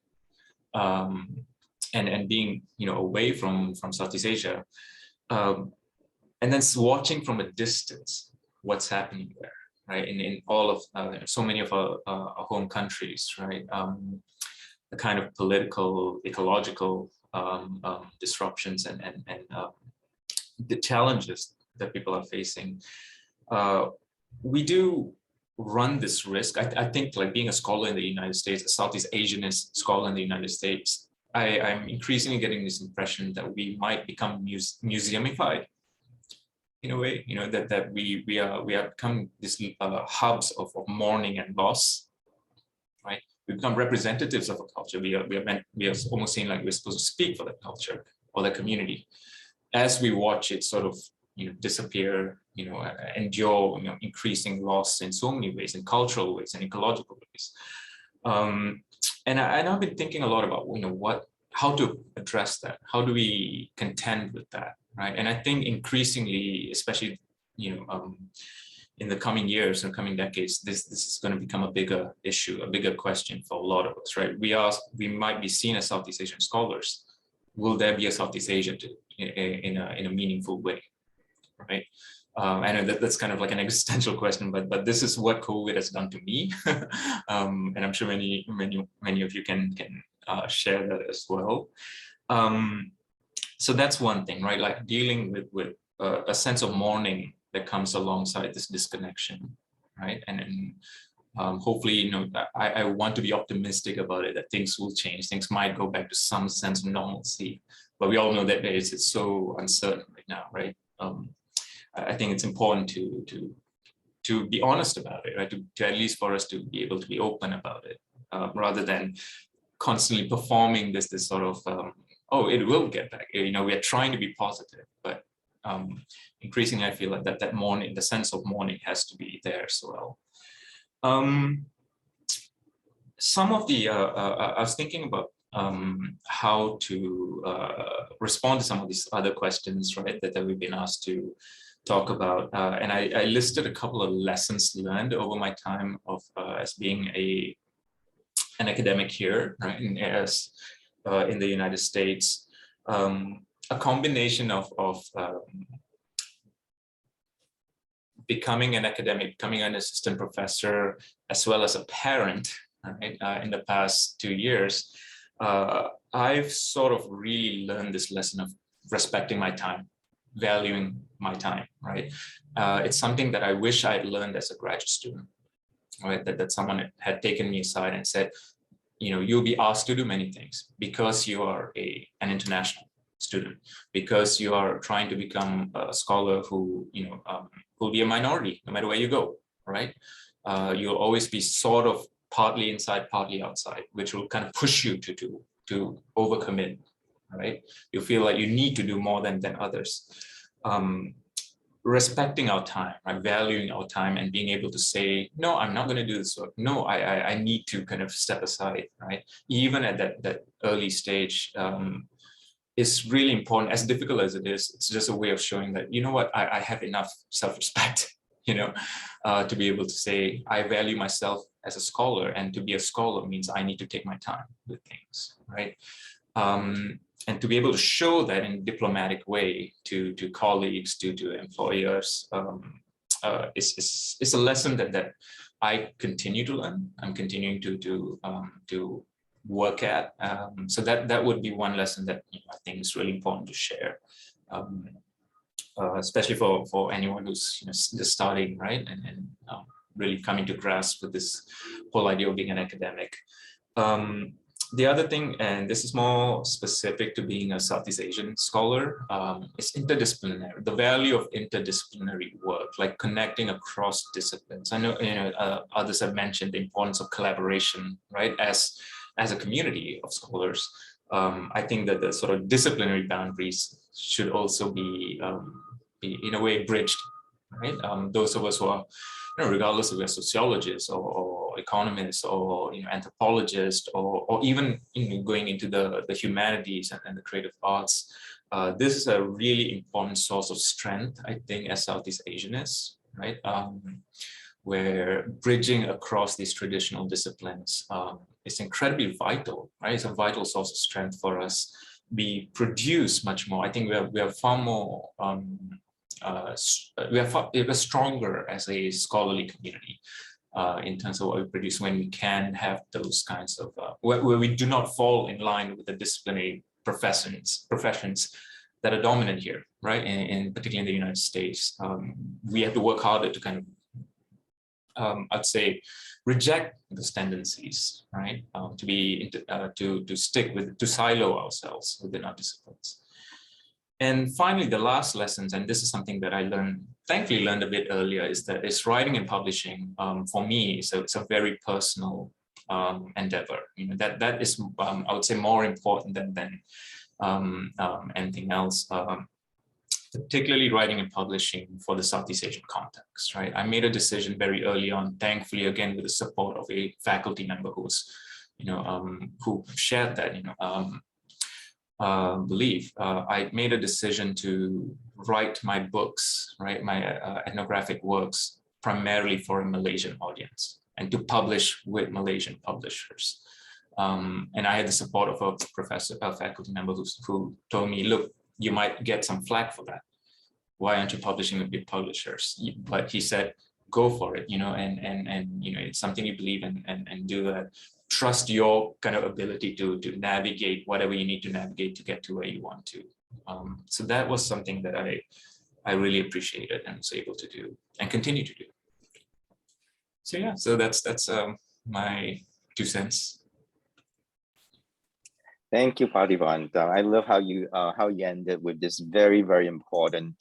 and being, away from Southeast Asia, and then watching from a distance what's happening there, right? In all of so many of our home countries, right? The kind of political, ecological disruptions and the challenges that people are facing. We do run this risk. I think, like, being a scholar in the United States, a Southeast Asianist scholar in the United States, I'm increasingly getting this impression that we might become museumified in a way, that we are become this hubs of mourning and loss, right? We become representatives of a culture. We are almost seen like we're supposed to speak for that culture or the community. As we watch it sort of disappear, endure increasing loss in so many ways, in cultural ways and ecological ways. And I've been thinking a lot about how to address that. How do we contend with that, right? And I think increasingly, especially in the coming years and coming decades, this is going to become a bigger issue, a bigger question for a lot of us, right? We might be seen as Southeast Asian scholars. Will there be a Southeast Asia in a meaningful way, right? I know that's kind of like an existential question, but this is what COVID has done to me, and I'm sure many of you can share that as well. So that's one thing, right? Like dealing with a sense of mourning that comes alongside this disconnection, right? And hopefully, I want to be optimistic about it, that things will change. Things might go back to some sense of normalcy, but we all know that it's so uncertain right now, right? I think it's important to be honest about it, right? To at least for us to be able to be open about it, rather than constantly performing this sort of, oh, it will get back. We are trying to be positive, but increasingly I feel like that mourning, the sense of mourning, has to be there as well. Some of the, I was thinking about how to respond to some of these other questions, right, that we've been asked to talk about. And I listed a couple of lessons learned over my time of as being an academic here, right, as in the United States. A combination of becoming an academic, becoming an assistant professor, as well as a parent, right, in the past 2 years, I've sort of really learned this lesson of respecting my time, valuing my time, right? It's something that I wish I had learned as a graduate student, right? That someone had taken me aside and said, you'll be asked to do many things because you are an international student, because you are trying to become a scholar who, will be a minority no matter where you go, right? You'll always be sort of partly inside, partly outside, which will kind of push you to overcommit, right? You feel like you need to do more than others. Respecting our time, right? Valuing our time and being able to say, no, I'm not going to do this work. No, I need to kind of step aside, right? Even at that early stage, it's really important. As difficult as it is, it's just a way of showing that, you know what, I have enough self-respect, to be able to say, I value myself as a scholar, and to be a scholar means I need to take my time with things, right? And to be able to show that in a diplomatic way to colleagues, to employers, it's a lesson that I continue to learn. I'm continuing to work at. So that would be one lesson that I think is really important to share, especially for anyone who's just starting, right, and really coming to grasp with this whole idea of being an academic. The other thing, and this is more specific to being a Southeast Asian scholar, is interdisciplinary, the value of interdisciplinary work, like connecting across disciplines. I know, others have mentioned the importance of collaboration, right? As a community of scholars, I think that the sort of disciplinary boundaries should also be in a way bridged, right? Those of us who are, regardless if we're sociologists or economists or anthropologists or even going into the humanities and the creative arts, this is a really important source of strength, I think, as Southeast Asianists, right? where bridging across these traditional disciplines is incredibly vital, right? It's a vital source of strength for us. We produce much more. I think we are far more, we're stronger as a scholarly community in terms of what we produce when we can have those kinds of, where we do not fall in line with the disciplinary professions that are dominant here, right? In particularly in the United States. We have to work harder to kind of, I'd say, reject those tendencies, right? To stick with, to silo ourselves within our disciplines. And finally, the last lessons, and this is something that I thankfully learned a bit earlier, is that writing and publishing, for me, it's a very personal endeavor. You know, that is, I would say, more important than anything else. Particularly writing and publishing for the Southeast Asian context, right? I made a decision very early on, thankfully, again, with the support of a faculty member who's, who shared that, belief. I made a decision to write my books, right? My ethnographic works primarily for a Malaysian audience and to publish with Malaysian publishers. And I had the support of a faculty member who told me, look, you might get some flack for that. Why aren't you publishing with big publishers? But he said, go for it, and it's something you believe in, and do that. Trust your kind of ability to navigate whatever you need to navigate to get to where you want to. So that was something that I really appreciated and was able to do and continue to do. So yeah, so that's my 2 cents. Thank you, Parthiban. I love how you ended with this very, very important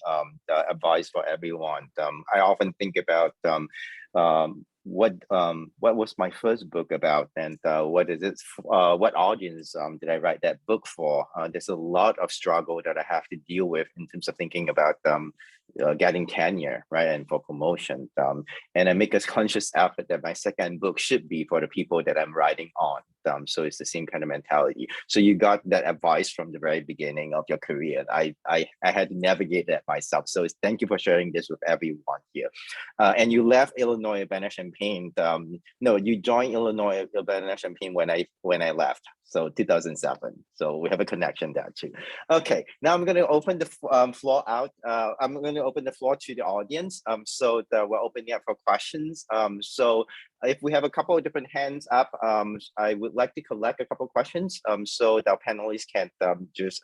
advice for everyone. I often think about what was my first book about, and what is it? What audience did I write that book for? There's a lot of struggle that I have to deal with in terms of thinking about getting tenure, right, and for promotion. And I make a conscious effort that my second book should be for the people that I'm writing on. So it's the same kind of mentality. So you got that advice from the very beginning of your career. I had to navigate that myself. So thank you for sharing this with everyone here. And you left Illinois Urbana-Champaign. No, you joined Illinois Urbana-Champaign when I left. So 2007. So we have a connection there too. Okay, now I'm going to open the floor out. I'm going to open the floor to the audience. So we're opening up for questions. So if we have a couple of different hands up, I would like to collect a couple of questions so that our panelists can just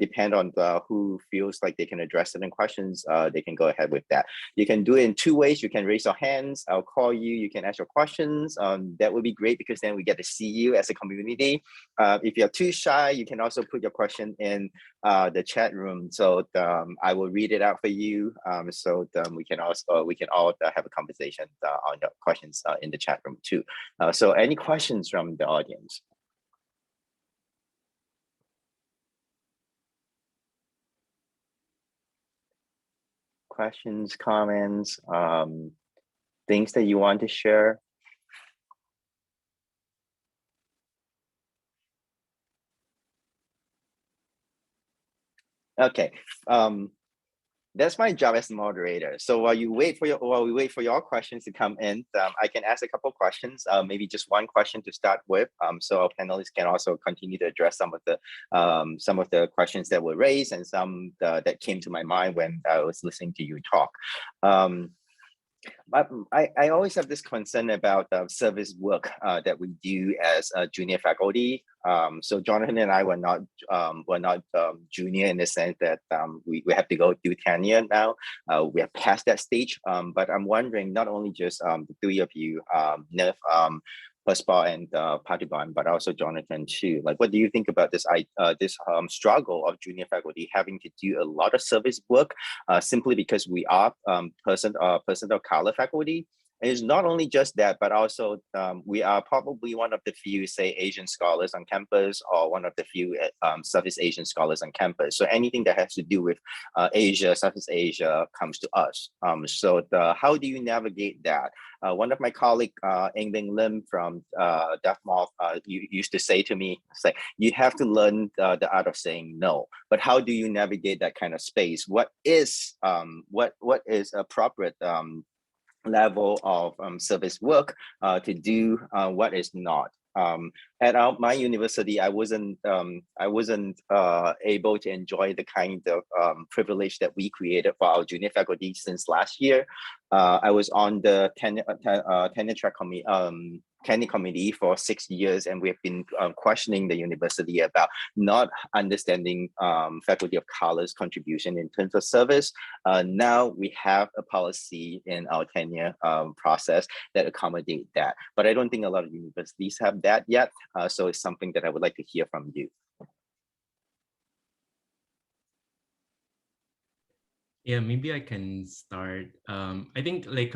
depend on who feels like they can address certain questions, they can go ahead with that. You can do it in 2 ways. You can raise your hands, I'll call you, you can ask your questions. That would be great because then we get to see you as a community. If you're too shy, you can also put your question in the chat room. So I will read it out for you. So we can all have a conversation on the questions in the chat room too. So any questions from the audience? Questions, comments, things that you want to share? Okay, that's my job as moderator. So while we wait for your questions to come in, I can ask a couple of questions, maybe just one question to start with, so our panelists can also continue to address some of the questions that were raised and some that came to my mind when I was listening to you talk. I always have this concern about service work that we do as junior faculty. So Jonathan and I were not junior in the sense that we have to go do tenure now. We are past that stage. But I'm wondering, not only just the 3 of you, Nev, Pushpa and Parthiban, but also Jonathan too. Like, what do you think about this struggle of junior faculty having to do a lot of service work simply because we are person of color faculty? And it's not only just that, but also we are probably one of the few, say, Asian scholars on campus, or one of the few Southeast Asian scholars on campus. So anything that has to do with Asia, Southeast Asia, comes to us. So how do you navigate that? One of my colleagues, Eng-Beng Lim from Dartmouth, used to say to me, you have to learn the art of saying no. But how do you navigate that kind of space? What is appropriate level of service work to do what is not. At my university, I wasn't able to enjoy the kind of privilege that we created for our junior faculty since last year. I was on the tenure track committee for 6 years, and we've been questioning the university about not understanding faculty of color's contribution in terms of service. Now we have a policy in our tenure process that accommodate that, but I don't think a lot of universities have that yet. So it's something that I would like to hear from you. Yeah, maybe I can start. I think like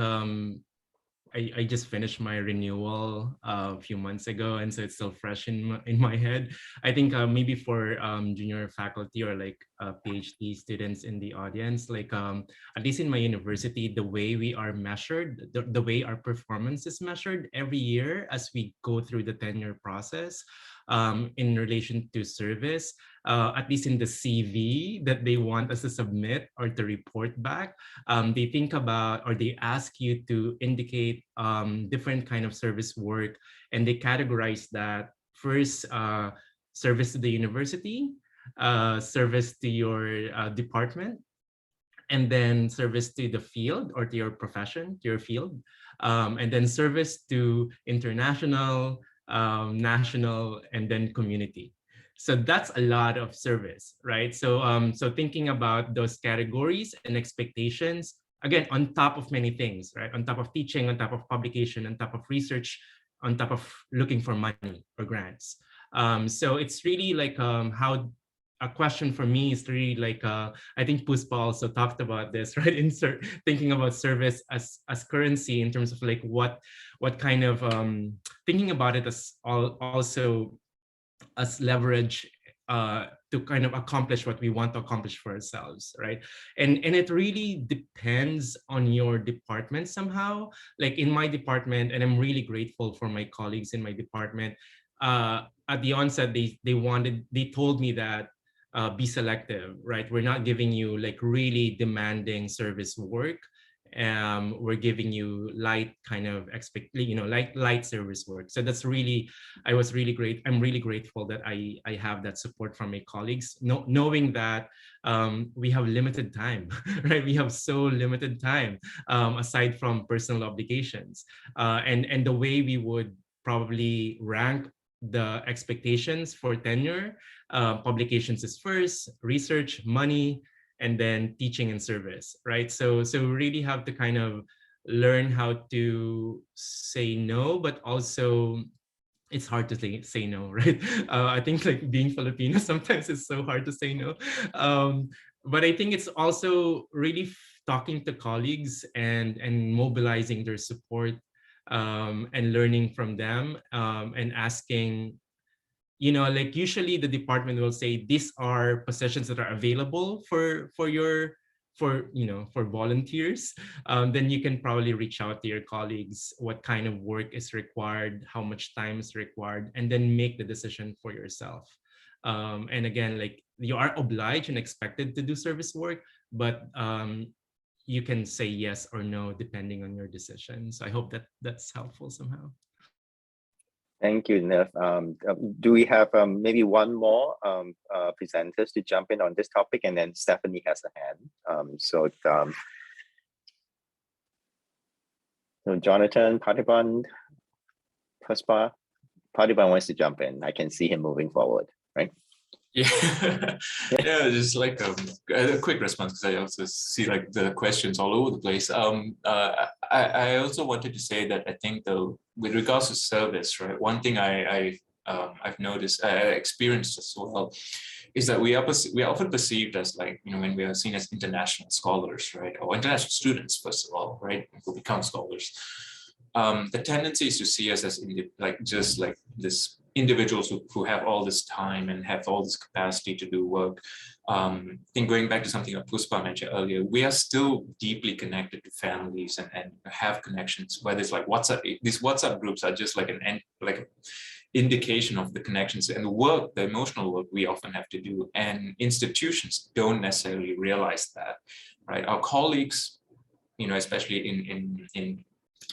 I just finished my renewal a few months ago, and so it's still fresh in my head. I think maybe for junior faculty or like PhD students in the audience, like at least in my university, the way we are measured, the way our performance is measured every year as we go through the tenure process in relation to service, at least in the CV that they want us to submit or to report back, they think about or they ask you to indicate different kind of service work, and they categorize that first service to the university, service to your department, and then service to the field or to your profession, to your field, and then service to international, national, and then community. So that's a lot of service, right? So so thinking about those categories and expectations, again, on top of many things, right? On top of teaching, on top of publication, on top of research, on top of looking for money or grants. So it's really like how a question for me is really like, I think Puspa also talked about this, right? Thinking about service as currency in terms of like what kind of, thinking about it as also as leverage to kind of accomplish what we want to accomplish for ourselves, right? And it really depends on your department somehow. Like in my department, and I'm really grateful for my colleagues in my department, at the onset, they told me that be selective, right? We're not giving you like really demanding service work. We're giving you light kind of light service work. So that's really, I was really great. I'm really grateful that I have that support from my colleagues, knowing that we have limited time, right? We have so limited time aside from personal obligations, and the way we would probably rank the expectations for tenure, publications is first, research, money, and then teaching and service, right? So we really have to kind of learn how to say no, but also it's hard to say no, right? I think like being Filipino, sometimes it's so hard to say no. But I think it's also really talking to colleagues and mobilizing their support, and learning from them, and asking, like usually the department will say these are positions that are available for volunteers. Then you can probably reach out to your colleagues what kind of work is required, how much time is required, and then make the decision for yourself. And again, like you are obliged and expected to do service work, but you can say yes or no depending on your decision. So I hope that that's helpful somehow. Thank you, Nev. Do we have maybe one more presenters to jump in on this topic, and then Stephanie has a hand. So Jonathan, Parthiban, Puspa. Parthiban wants to jump in. I can see him moving forward, right? Yeah, yeah, just like a quick response, because I also see like the questions all over the place. I also wanted to say that I think though, with regards to service, right, one thing I've noticed, experienced as well, is that we are often perceived as like, when we are seen as international scholars, right, or international students, first of all, right, who become scholars. The tendency is to see us as just like this individuals who have all this time and have all this capacity to do work. I think going back to something that Puspa mentioned earlier, we are still deeply connected to families and have connections, whether it's like WhatsApp. These WhatsApp groups are just like an indication of the connections and the work, the emotional work we often have to do. And institutions don't necessarily realize that, right? Our colleagues especially in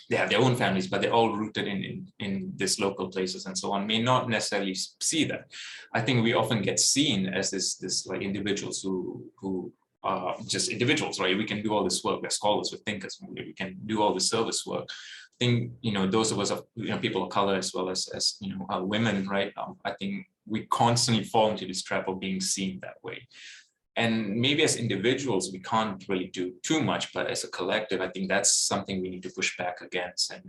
they have their own families, but they're all rooted in this local places and so on, may not necessarily see that. I think we often get seen as this like individuals who are just individuals, right? We can do all this work. We're scholars, we're thinkers, we can do all the service work. I think, those of us, people of color as well as women, right? I think we constantly fall into this trap of being seen that way. And maybe as individuals, we can't really do too much, but as a collective, I think that's something we need to push back against and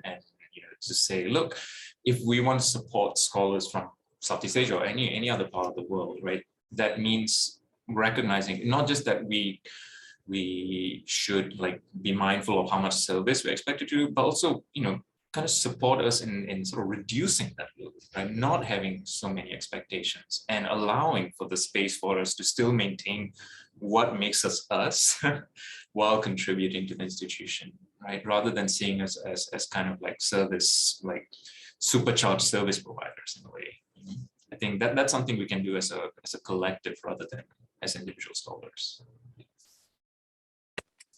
to say, look, if we want to support scholars from Southeast Asia or any other part of the world, right, that means recognizing not just that we should like be mindful of how much service we're expected to do, but also, kind of support us in sort of reducing that load, right? Not having so many expectations and allowing for the space for us to still maintain what makes us us while contributing to the institution, right? Rather than seeing us as kind of like service, like supercharged service providers in a way. I think that's something we can do as a collective rather than as individual scholars.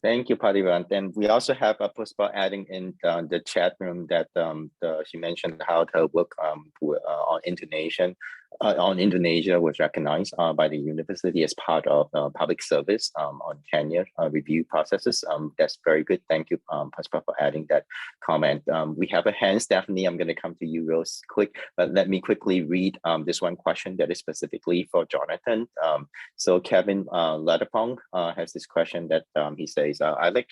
Thank you, Padivan. And we also have a Puspa adding in the chat room that she mentioned how her work on Indonesia was recognized by the university as part of public service on tenure review processes. That's very good. Thank you, Puspa, for adding that comment. We have a hand, Stephanie. I'm going to come to you real quick, but let me quickly read this one question that is specifically for Jonathan. So Kevin Ladapong has this question that he says, I like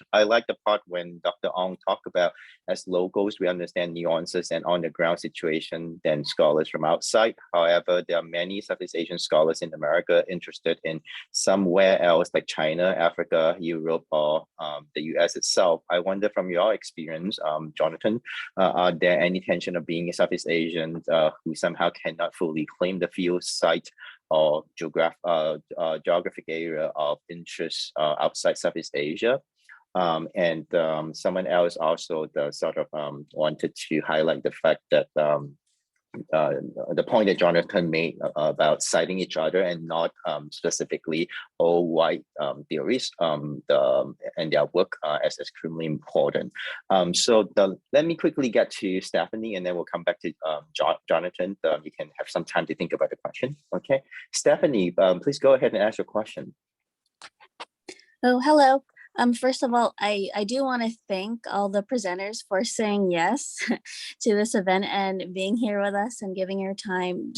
the part when Dr. Ong talked about as locals, we understand nuances and on the ground situation than scholars from outside. However, there are many Southeast Asian scholars in America interested in somewhere else like China, Africa, Europe, or the US itself. I wonder from your experience, Jonathan, are there any tension of being a Southeast Asian who somehow cannot fully claim the field, site, or geographic area of interest outside Southeast Asia? Someone else also wanted to highlight the fact that the point that Jonathan made about citing each other and not specifically all white theories and their work as extremely important. Let me quickly get to Stephanie and then we'll come back to Jonathan. You can have some time to think about the question. Okay, Stephanie, please go ahead and ask your question. Oh, hello. First of all, I do want to thank all the presenters for saying yes to this event and being here with us and giving your time.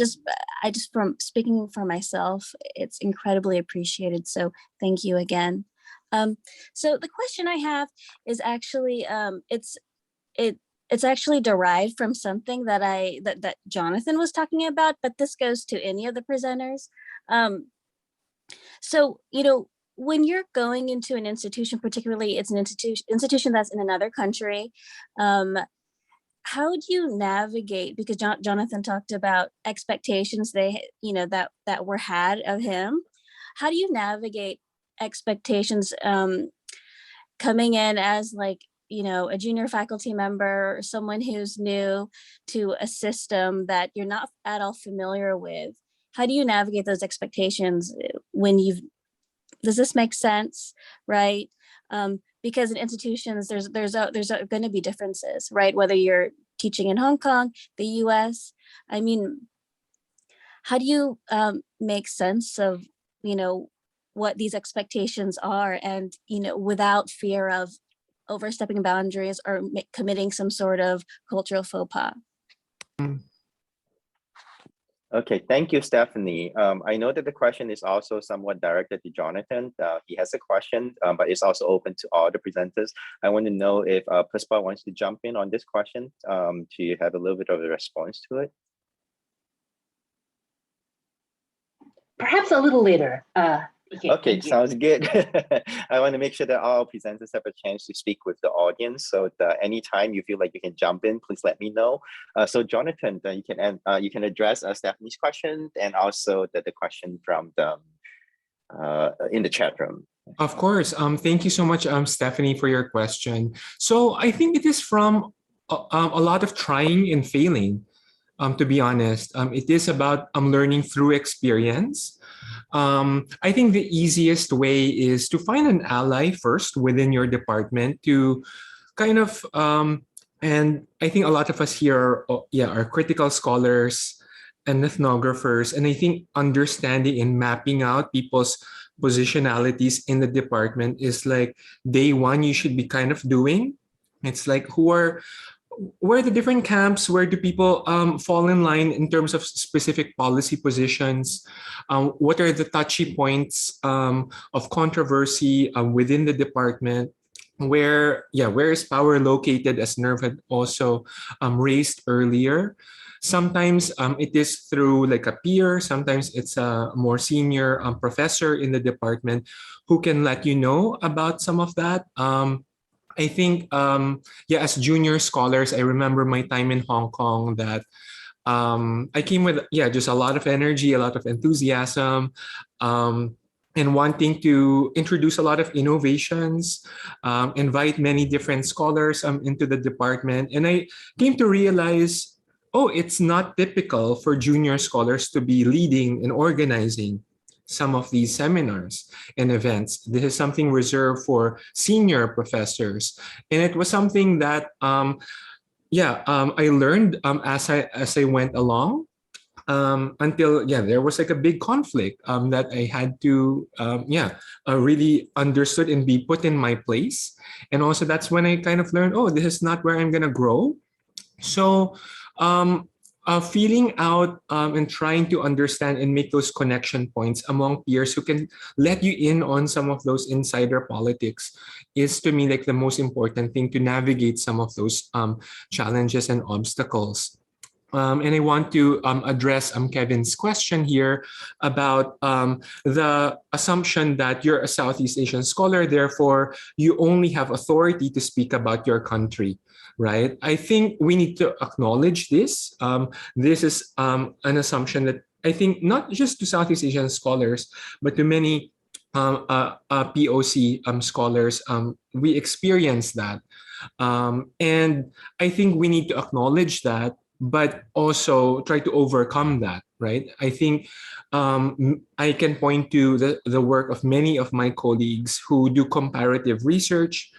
From speaking for myself, it's incredibly appreciated. So thank you again. So the question I have is actually, it's actually derived from something that Jonathan was talking about, but this goes to any of the presenters. When you're going into an institution, particularly it's an institution that's in another country, how do you navigate? Because Jonathan talked about expectations that were had of him. How do you navigate expectations coming in as a junior faculty member or someone who's new to a system that you're not at all familiar with? How do you navigate those expectations does this make sense, right? Because in institutions, there's going to be differences, right? Whether you're teaching in Hong Kong, the US, I mean, how do you make sense of, what these expectations are and, without fear of overstepping boundaries or committing some sort of cultural faux pas? Okay, thank you, Stephanie. I know that the question is also somewhat directed to Jonathan. He has a question, but it's also open to all the presenters. I want to know if Puspa wants to jump in on this question to have a little bit of a response to it. Perhaps a little later. Okay, sounds good. I want to make sure that all presenters have a chance to speak with the audience. So anytime you feel like you can jump in, please let me know. So Jonathan, you can address Stephanie's question and also the question from the in the chat room. Of course. Thank you so much, Stephanie, for your question. So I think it is from a lot of trying and failing. to be honest. It is about learning through experience. I think the easiest way is to find an ally first within your department to kind of, and I think a lot of us here are critical scholars and ethnographers. And I think understanding and mapping out people's positionalities in the department is like day one you should be kind of doing. It's like where are the different camps? Where do people fall in line in terms of specific policy positions? What are the touchy points of controversy within the department? Where is power located, as Nerv had also raised earlier? Sometimes it is through like a peer, sometimes it's a more senior professor in the department who can let you know about some of that. I think, as junior scholars, I remember my time in Hong Kong that I came with, just a lot of energy, a lot of enthusiasm, and wanting to introduce a lot of innovations, invite many different scholars into the department. And I came to realize, it's not typical for junior scholars to be leading and organizing some of these seminars and events. This is something reserved for senior professors. And it was something that, I learned as I went along. Until there was like a big conflict that I had to really understood and be put in my place. And also that's when I kind of learned, this is not where I'm gonna grow. So feeling out and trying to understand and make those connection points among peers who can let you in on some of those insider politics is, to me, like the most important thing to navigate some of those challenges and obstacles. And I want to address Kevin's question here about the assumption that you're a Southeast Asian scholar, therefore you only have authority to speak about your country, right? I think we need to acknowledge this. This is an assumption that I think not just to Southeast Asian scholars, but to many POC scholars, we experience that. And I think we need to acknowledge that, but also try to overcome that, right? I think I can point to the work of many of my colleagues who do comparative research.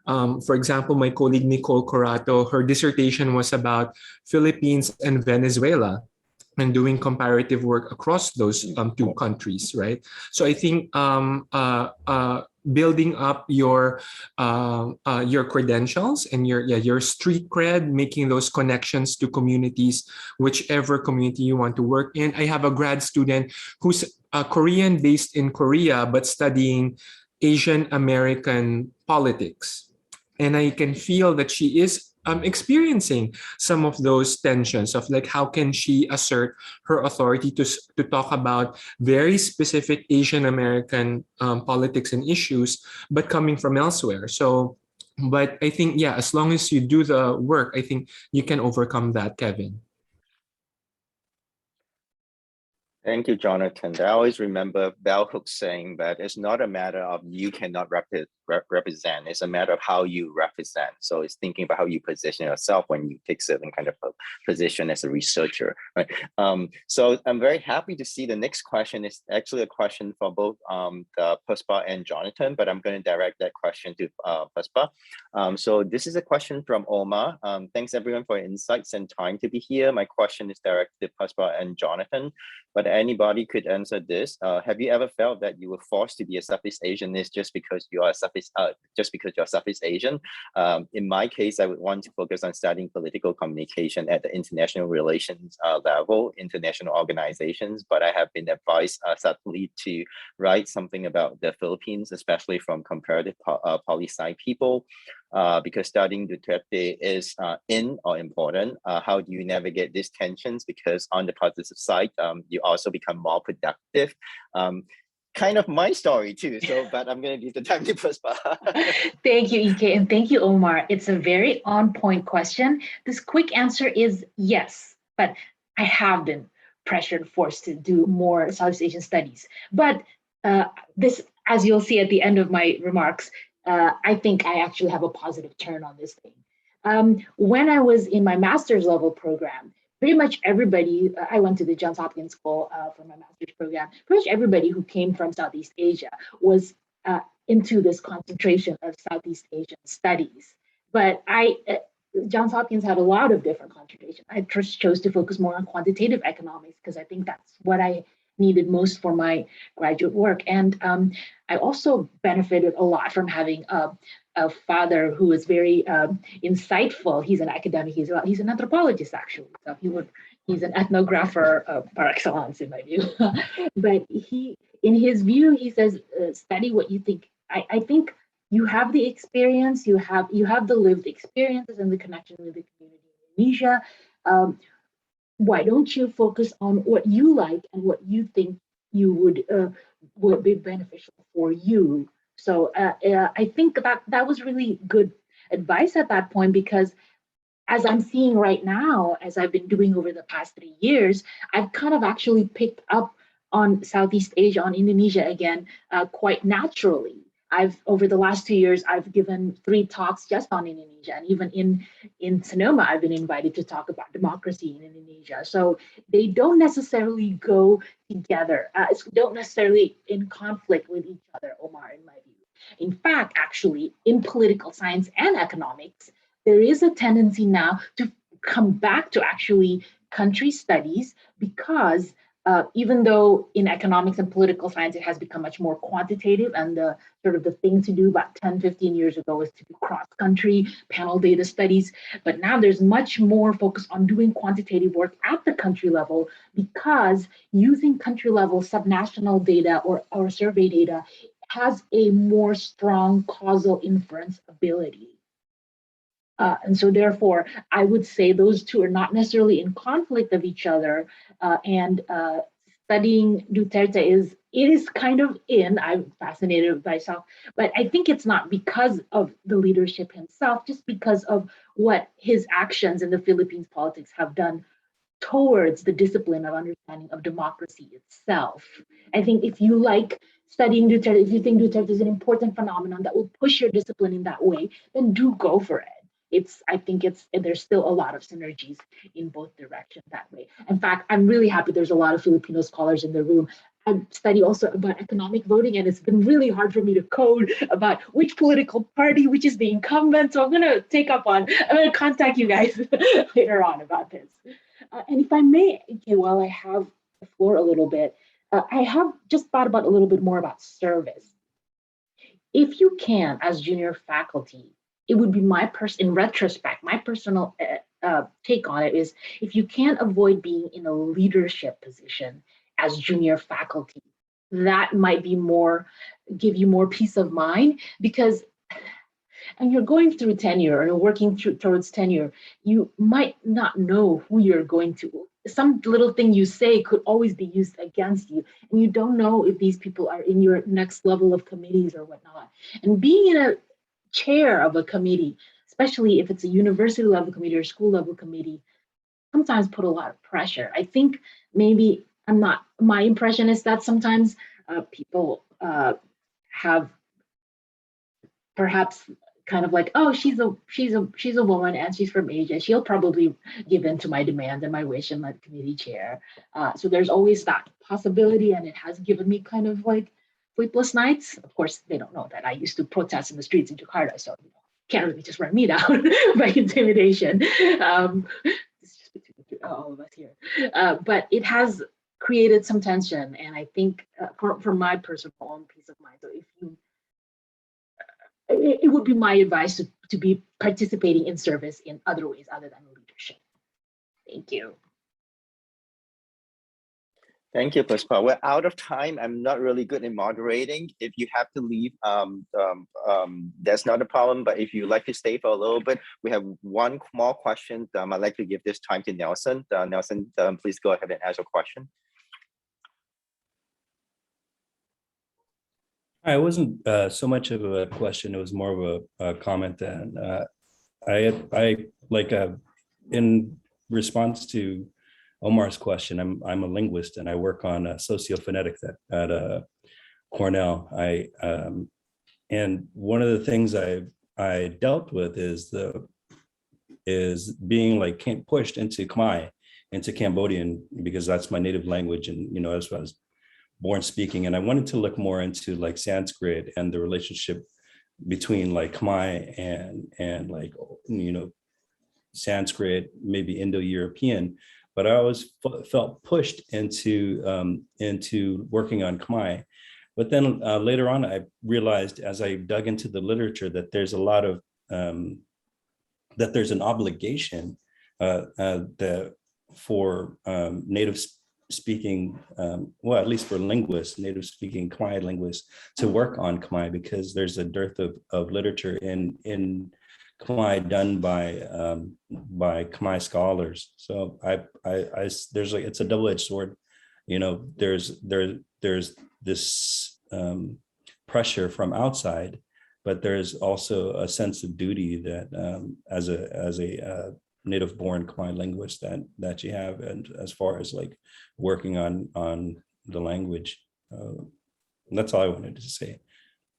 For example, my colleague Nicole Corato, her dissertation was about Philippines and Venezuela and doing comparative work across those two countries, right? So I think building up your credentials and your street cred, making those connections to communities, whichever community you want to work in. I have a grad student who's Korean based in Korea, but studying Asian American politics. And I can feel that she is experiencing some of those tensions of like, how can she assert her authority to talk about very specific Asian American politics and issues, but coming from elsewhere. So, but I think, as long as you do the work, I think you can overcome that, Kevin. Thank you, Jonathan. I always remember Bell Hooks saying that it's not a matter of you cannot represent, it's a matter of how you represent. So it's thinking about how you position yourself when you take certain kind of a position as a researcher, right? So I'm very happy to see the next question is actually a question for both Puspa and Jonathan, but I'm going to direct that question to Puspa. So this is a question from Omar. Thanks everyone for your insights and time to be here. My question is directed to Puspa and Jonathan, but anybody could answer this. Have you ever felt that you were forced to be a Southeast Asianist just because you are Southeast Asian? In my case, I would want to focus on studying political communication at the international relations level, international organizations, but I have been advised subtly to write something about the Philippines, especially from comparative poli-sci people. Because studying Duterte is in or important. How do you navigate these tensions? Because on the positive side, you also become more productive. Kind of my story too. So, but I'm going to give the time to Puspa. Thank you, EK, and thank you, Omar. It's a very on-point question. This quick answer is yes, but I have been pressured, forced to do more Southeast Asian studies. But this, as you'll see at the end of my remarks, I think I actually have a positive turn on this thing. When I was in my master's level program, pretty much everybody, I went to the Johns Hopkins School for my master's program. Pretty much everybody who came from Southeast Asia was into this concentration of Southeast Asian studies. But Johns Hopkins had a lot of different concentrations. I just chose to focus more on quantitative economics because I think that's what I needed most for my graduate work. And I also benefited a lot from having a father who was very insightful. He's an academic. He's an anthropologist, actually. So he's an ethnographer par excellence, in my view. But in his view, he says, study what you think. I think you have the experience, you have the lived experiences and the connection with the community in Indonesia. Why don't you focus on what you like and what you think you would be beneficial for you? So I think that was really good advice at that point, because as I'm seeing right now, as I've been doing over the past 3 years, I've kind of actually picked up on Southeast Asia, on Indonesia again, quite naturally. Over the last 2 years, I've given 3 talks just on Indonesia, and even in Sonoma, I've been invited to talk about democracy in Indonesia. So they don't necessarily go together, don't necessarily in conflict with each other, Omar, in my view. In fact, actually, in political science and economics, there is a tendency now to come back to actually country studies, because even though in economics and political science, it has become much more quantitative, and the thing to do about 10, 15 years ago was to do cross-country panel data studies. But now there's much more focus on doing quantitative work at the country level, because using country level subnational data or survey data has a more strong causal inference ability. And so therefore, I would say those two are not necessarily in conflict of each other. And studying Duterte is kind of I'm fascinated with myself, but I think it's not because of the leadership himself, just because of what his actions in the Philippines politics have done towards the discipline of understanding of democracy itself. I think if you like studying Duterte, if you think Duterte is an important phenomenon that will push your discipline in that way, then do go for it. I think there's still a lot of synergies in both directions that way. In fact, I'm really happy there's a lot of Filipino scholars in the room. I study also about economic voting, and it's been really hard for me to code about which political party, which is the incumbent. So I'm going to contact you guys later on about this. And if I may, okay, while I have the floor a little bit, I have just thought about a little bit more about service. If you can, as junior faculty, it would be in retrospect, my personal take on it is, if you can't avoid being in a leadership position as junior faculty, that might be give you more peace of mind, because and you're going through tenure or working towards tenure, you might not know who you're going to. Some little thing you say could always be used against you, and you don't know if these people are in your next level of committees or whatnot. And being in a chair of a committee, especially if it's a university level committee or school level committee, sometimes put a lot of pressure. I think maybe my impression is that sometimes people have perhaps kind of like, oh, she's a woman and she's from Asia, she'll probably give in to my demand and my wish and my committee chair. So there's always that possibility, and it has given me kind of like sleepless nights. Of course, they don't know that I used to protest in the streets in Jakarta, so can't really just run me down by intimidation. It's just between all of us here. But it has created some tension, and I think for my personal own peace of mind. So if you, it would be my advice to be participating in service in other ways other than leadership. Thank you. Thank you, Puspa. We're out of time. I'm not really good in moderating. If you have to leave, that's not a problem. But if you'd like to stay for a little bit, we have one more question. I'd like to give this time to Nelson. Nelson, please go ahead and ask your question. It wasn't so much of a question. It was more of a comment. Then in response to Omar's question, I'm a linguist and I work on sociophonetics at Cornell. And one of the things I dealt with is being like pushed into Khmer into Cambodian because that's my native language, and that's what I was born speaking. And I wanted to look more into like Sanskrit and the relationship between like Khmer and like Sanskrit, maybe Indo-European. But I always felt pushed into working on Khmer. But then later on, I realized as I dug into the literature that there's a lot of that there's an obligation for native speaking, well, at least for linguists, native speaking Khmer linguists, to work on Khmer, because there's a dearth of literature in Khmer done by Khmer scholars. So there's like, it's a double-edged sword. There's this pressure from outside, but there's also a sense of duty that as a native born Khmer linguist that you have, and as far as like working on the language. That's all I wanted to say.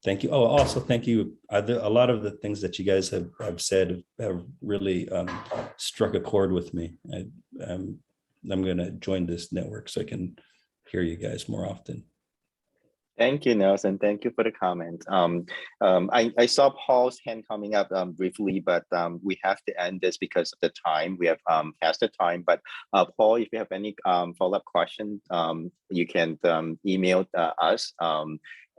Thank you. Oh, also thank you. A lot of the things that you guys have said have really struck a chord with me. I'm going to join this network so I can hear you guys more often. Thank you, Nelson. Thank you for the comment. I saw Paul's hand coming up briefly, but we have to end this because of the time. We have passed the time. But Paul, if you have any follow-up question, you can email us.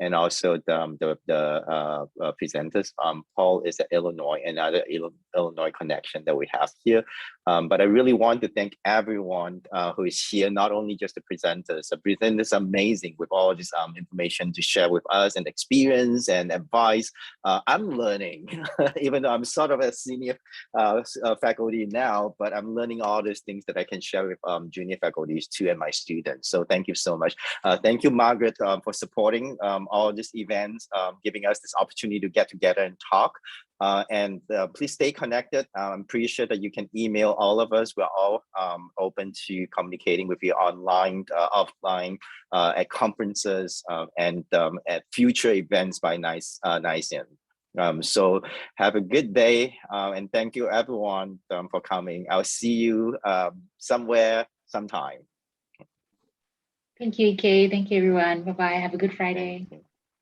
And also the presenters. Paul is at Illinois, another Illinois connection that we have here. But I really want to thank everyone who is here, not only just the presenters. The presenters are amazing with all this information to share with us and experience and advice. I'm learning, even though I'm sort of a senior faculty now, but I'm learning all these things that I can share with junior faculties too and my students. So thank you so much. Thank you, Margaret, for supporting all these events, giving us this opportunity to get together and talk. And please stay connected. I'm pretty sure that you can email all of us. We're all open to communicating with you online, offline, at conferences, and at future events by NICEN. So have a good day, and thank you everyone for coming. I'll see you somewhere, sometime. Thank you, EK. Thank you, everyone. Bye-bye. Have a good Friday. Thank you.